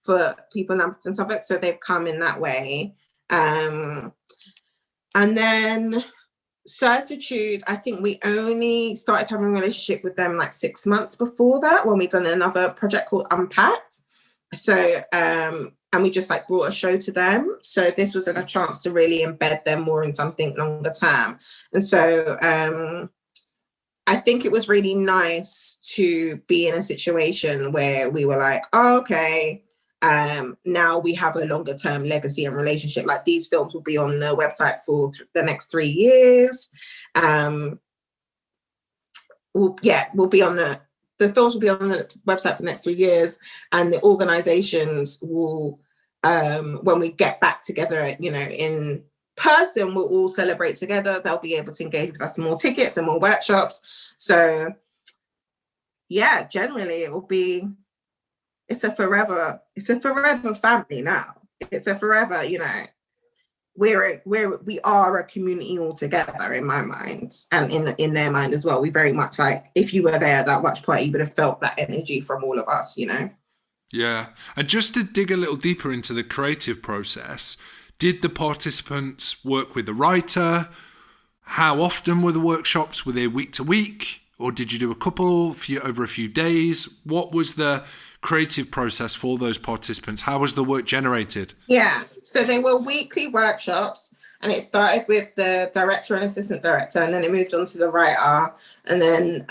for people in Lambeth and Suffolk. So they've come in that way. And then Certitude, I think we only started having a relationship with them like 6 months before that, when we'd done another project called Unpacked. So, and we just like brought a show to them. So this was a chance to really embed them more in something longer term. And so I think it was really nice to be in a situation where we were like, oh, okay, now we have a longer term legacy and relationship. Like these films will be on the website for the next 3 years. We'll be on the films will be on the website for the next 3 years, and the organizations will, when we get back together, you know, in person, we'll all celebrate together. They'll be able to engage with us more tickets and more workshops. So yeah, generally it will be, it's a forever family now. It's a forever, you know, we are a community all together in my mind, and in their mind as well. We very much like, if you were there at that watch party, you would have felt that energy from all of us, you know? Yeah. And just to dig a little deeper into the creative process, did the participants work with the writer? How often were the workshops? Were they week to week? Or did you do a couple over a few days? What was the creative process for those participants? How was the work generated? Yeah, so they were weekly workshops, and it started with the director and assistant director, and then it moved on to the writer, and then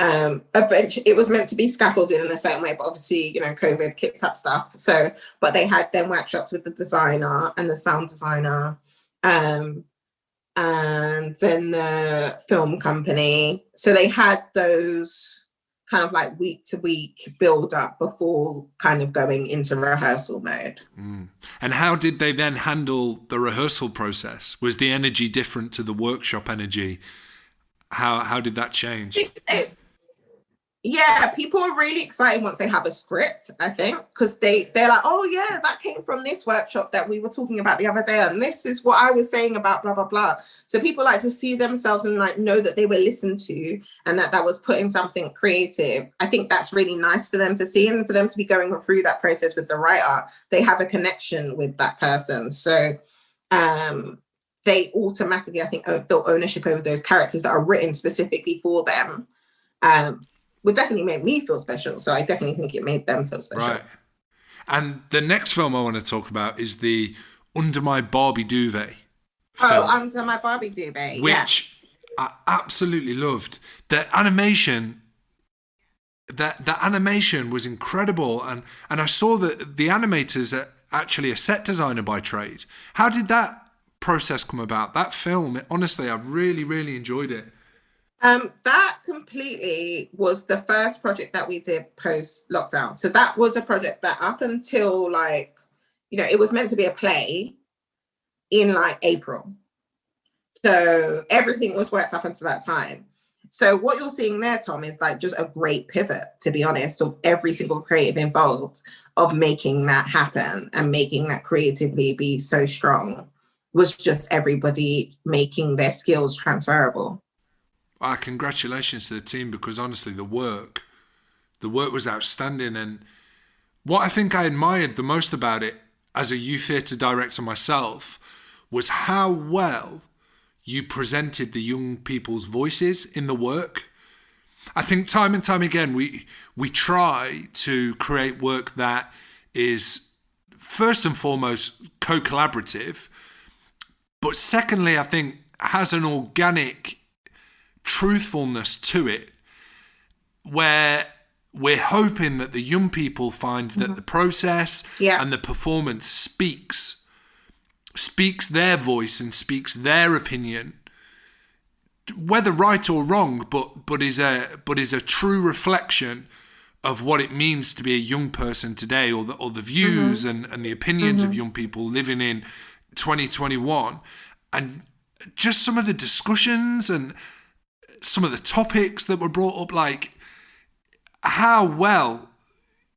eventually it was meant to be scaffolded in a certain way, but obviously, you know, COVID kicked up stuff. So, but they had then workshops with the designer and the sound designer, and then the film company. So they had those kind of like week to week build up before kind of going into rehearsal mode. And how did they then handle the rehearsal process? Was the energy different to the workshop energy? How did that change? Yeah, people are really excited once they have a script, I think, because they're like, oh yeah, that came from this workshop that we were talking about the other day, and this is what I was saying about blah blah blah. So people like to see themselves and like know that they were listened to, and that was put in something creative. I think that's really nice for them to see, and for them to be going through that process with the writer. They have a connection with that person, so they automatically, I think, feel ownership over those characters that are written specifically for them. Would definitely make me feel special. So I definitely think it made them feel special. Right. And the next film I want to talk about is the Under My Barbie Duvet film. Under My Barbie Duvet, which I absolutely loved. The animation, the animation was incredible. And I saw that the animators are actually a set designer by trade. How did that process come about? That film, honestly, I really, really enjoyed it. That completely was the first project that we did post lockdown. So that was a project that up until like, you know, it was meant to be a play in like April. So everything was worked up until that time. So what you're seeing there, Tom, is like just a great pivot, to be honest, of every single creative involved of making that happen and making that creatively be so strong, was just everybody making their skills transferable. Congratulations to the team, because honestly, the work was outstanding. And what I think I admired the most about it as a youth theatre director myself was how well you presented the young people's voices in the work. I think time and time again, we try to create work that is first and foremost co-collaborative, but secondly, I think has an organic truthfulness to it, where we're hoping that the young people find that the process and the performance speaks their voice and speaks their opinion, whether right or wrong, but is a true reflection of what it means to be a young person today, or the views and the opinions of young people living in 2021. And just some of the discussions and some of the topics that were brought up, like how well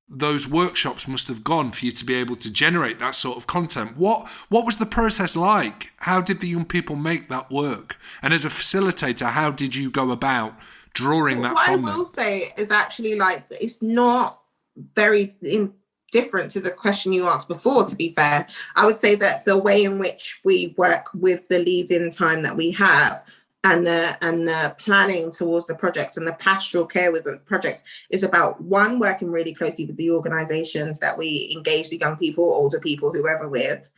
those workshops must have gone for you to be able to generate that sort of content. What was the process like? How did the young people make that work? And as a facilitator, how did you go about drawing that from them? What I will say is actually, like, it's not very different to the question you asked before, to be fair. I would say that the way in which we work with the lead-in time that we have and the planning towards the projects and the pastoral care with the projects is about, one, working really closely with the organizations that we engage the young people, older people, whoever with,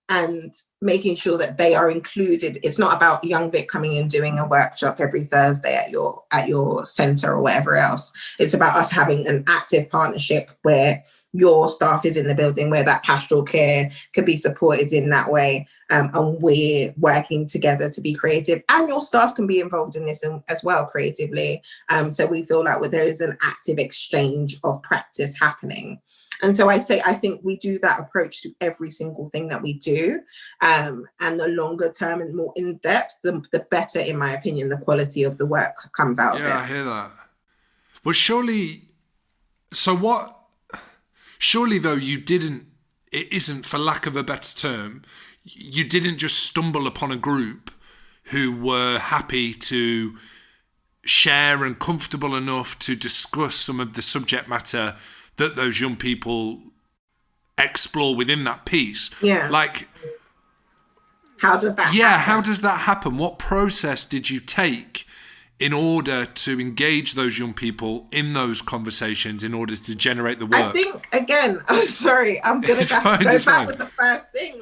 and making sure that they are included. It's not about Young Vic coming in doing a workshop every Thursday at your center or whatever else. It's about us having an active partnership where your staff is in the building, where that pastoral care could be supported in that way. And we're working together to be creative, and your staff can be involved in this as well creatively. So we feel like there is an active exchange of practice happening. And so I think we do that approach to every single thing that we do. And the longer term and more in depth, the better, in my opinion, the quality of the work comes out of it. Yeah, I hear that. Well, surely though, it isn't, for lack of a better term, you didn't just stumble upon a group who were happy to share and comfortable enough to discuss some of the subject matter that those young people explore within that piece. Yeah. Like, how does that happen? How does that happen? What process did you take in order to engage those young people in those conversations in order to generate the work? I think, again, I'm sorry, I'm going to go back with the first thing.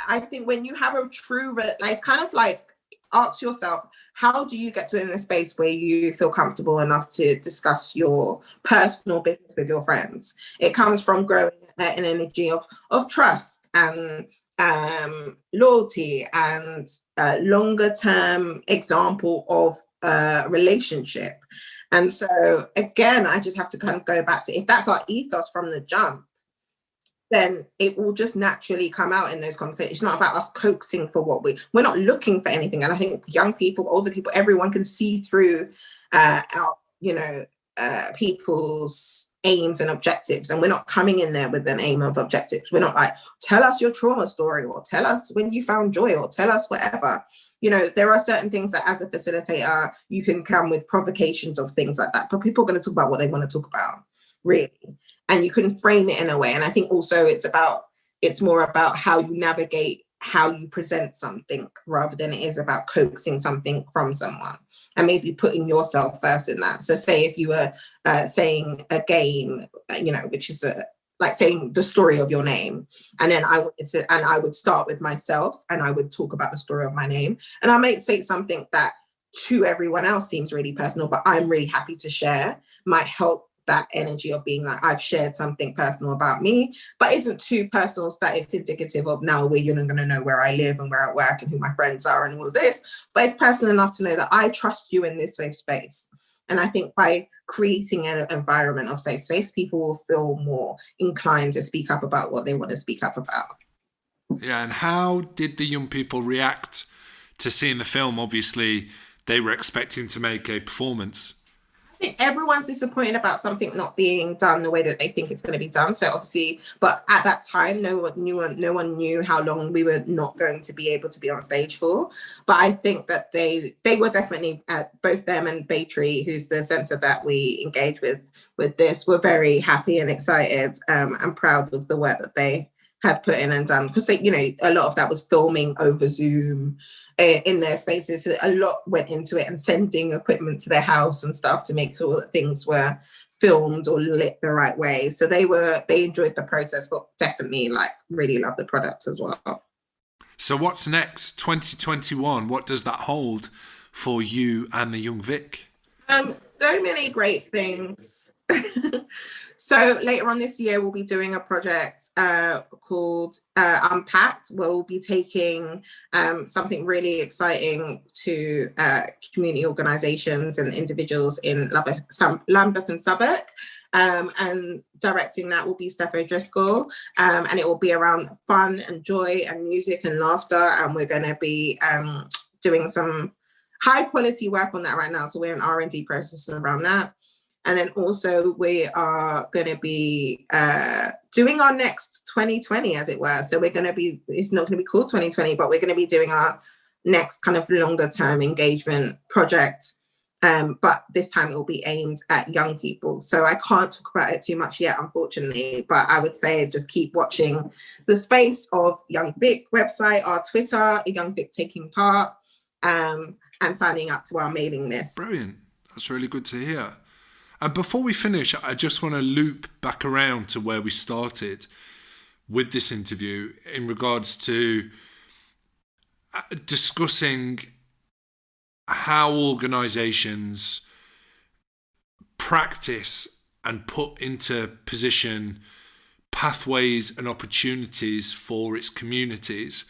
I think when you have a true, it's kind of like, ask yourself, how do you get to in a space where you feel comfortable enough to discuss your personal business with your friends? It comes from growing an energy of trust and loyalty and longer term example of relationship. And so again, I just have to kind of go back to, if that's our ethos from the jump, then it will just naturally come out in those conversations. It's not about us coaxing for what we're not looking for anything. And I think young people, older people, everyone can see through people's aims and objectives. And we're not coming in there with an aim of objectives. We're not like, tell us your trauma story, or tell us when you found joy, or tell us whatever. There are certain things that as a facilitator, you can come with provocations of things like that, but people are going to talk about what they want to talk about, really. And you can frame it in a way. And I think also it's more about how you navigate, how you present something, rather than it is about coaxing something from someone and maybe putting yourself first in that. So say if you were saying a game, which is like saying the story of your name. And then I would start with myself and I would talk about the story of my name. And I might say something that to everyone else seems really personal, but I'm really happy to share, might help that energy of being like, I've shared something personal about me, but isn't too personal that it's indicative of now where you're not going to know where I live and where I work and who my friends are and all of this, but it's personal enough to know that I trust you in this safe space. And I think by creating an environment of safe space, people will feel more inclined to speak up about what they want to speak up about. Yeah, and how did the young people react to seeing the film? Obviously, they were expecting to make a performance. I think everyone's disappointed about something not being done the way that they think it's going to be done. So obviously, but at that time, no one knew how long we were not going to be able to be on stage for. But I think that they were definitely, both them and Baytree, who's the centre that we engage with this, were very happy and excited and proud of the work that they had put in and done, because a lot of that was filming over Zoom in their spaces. So a lot went into it, and sending equipment to their house and stuff to make sure that things were filmed or lit the right way. So they enjoyed the process, but definitely really love the product as well. So what's next? 2021, what does that hold for you and the Young Vic? So many great things. So later on this year, we'll be doing a project called Unpacked, where we'll be taking something really exciting to community organisations and individuals in Lambeth and Southwark. And directing that will be Steph O'Driscoll, and it will be around fun and joy and music and laughter. And we're going to be doing some high quality work on that right now. So we're in R&D process around that. And then also we are going to be doing our next 2020, as it were. So we're going to be, it's not going to be called 2020, but we're going to be doing our next kind of longer term engagement project. But this time it will be aimed at young people. So I can't talk about it too much yet, unfortunately, but I would say just keep watching the space of Young Vic website, our Twitter, Young Vic taking part, and signing up to our mailing list. Brilliant. That's really good to hear. And before we finish, I just want to loop back around to where we started with this interview in regards to discussing how organisations practice and put into position pathways and opportunities for its communities,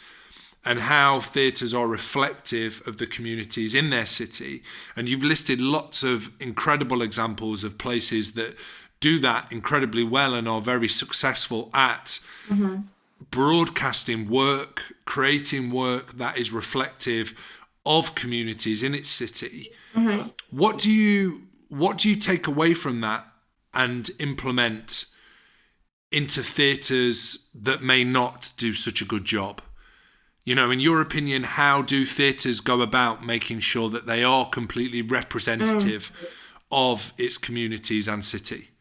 and how theatres are reflective of the communities in their city. And you've listed lots of incredible examples of places that do that incredibly well and are very successful at broadcasting work, creating work that is reflective of communities in its city. What do you take away from that and implement into theatres that may not do such a good job? You know, in your opinion, how do theatres go about making sure that they are completely representative of its communities and city?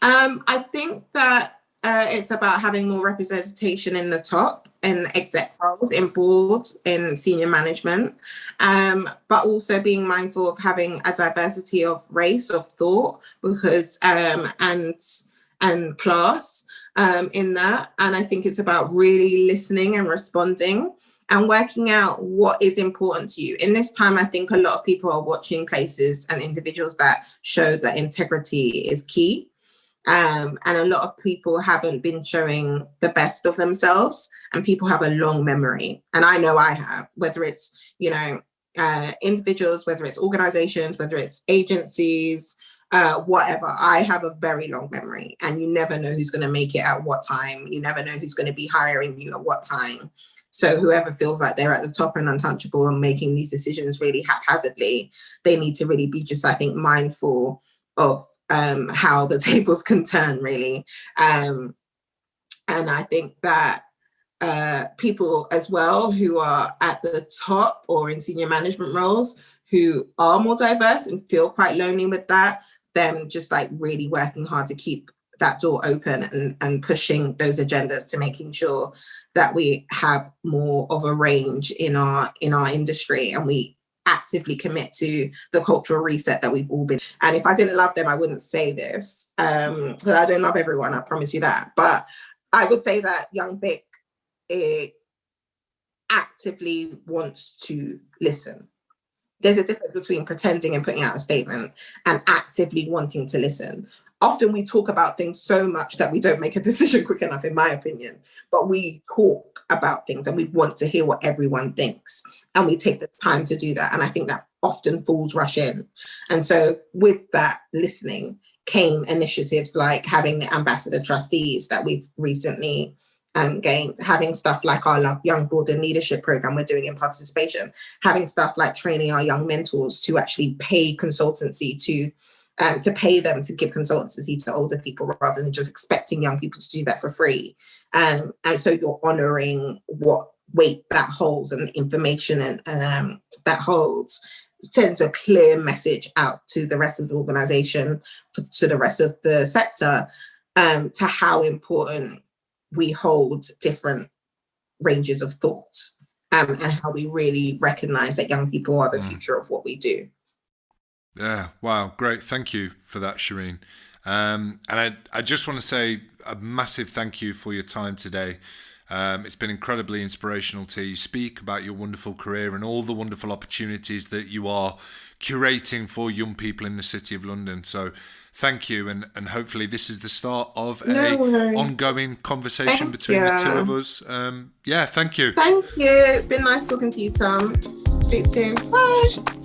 I think that it's about having more representation in the top, in exec roles, in boards, in senior management, but also being mindful of having a diversity of race, of thought, because and class in that. And I think it's about really listening and responding and working out what is important to you. In this time, I think a lot of people are watching places and individuals that show that integrity is key. And a lot of people haven't been showing the best of themselves, and people have a long memory. And I know I have, whether it's, you know, individuals, whether it's organizations, whether it's agencies, whatever. I have a very long memory, and you never know who's going to make it at what time. You never know who's going to be hiring you at what time. So whoever feels like they're at the top and untouchable and making these decisions really haphazardly, they need to really be just, I think, mindful of how the tables can turn, really. And I think that people as well who are at the top or in senior management roles who are more diverse and feel quite lonely with that, them just like really working hard to keep that door open and pushing those agendas to making sure that we have more of a range in our industry, and we actively commit to the cultural reset that we've all been. And if I didn't love them, I wouldn't say this, because I don't love everyone, I promise you that. But I would say that Young Vic actively wants to listen. There's a difference between pretending and putting out a statement and actively wanting to listen. Often we talk about things so much that we don't make a decision quick enough, in my opinion. But we talk about things and we want to hear what everyone thinks. And we take the time to do that. And I think that often fools rush in. And so with that listening came initiatives like having the ambassador trustees that we've recently gained, having stuff like our Young Board and Leadership program we're doing in participation, having stuff like training our young mentors to actually pay consultancy to pay them to give consultancy to older people rather than just expecting young people to do that for free. And so you're honouring what weight that holds and the information and that holds sends a clear message out to the rest of the organisation, to the rest of the sector, to how important we hold different ranges of thought, and how we really recognise that young people are the future of what we do. Yeah, wow, great. Thank you for that, Shereen. And I just want to say a massive thank you for your time today. It's been incredibly inspirational to speak about your wonderful career and all the wonderful opportunities that you are curating for young people in the City of London. So thank you, and hopefully this is the start of a ongoing conversation between the two of us. Thank you. Thank you. It's been nice talking to you, Tom. Speak soon. Bye.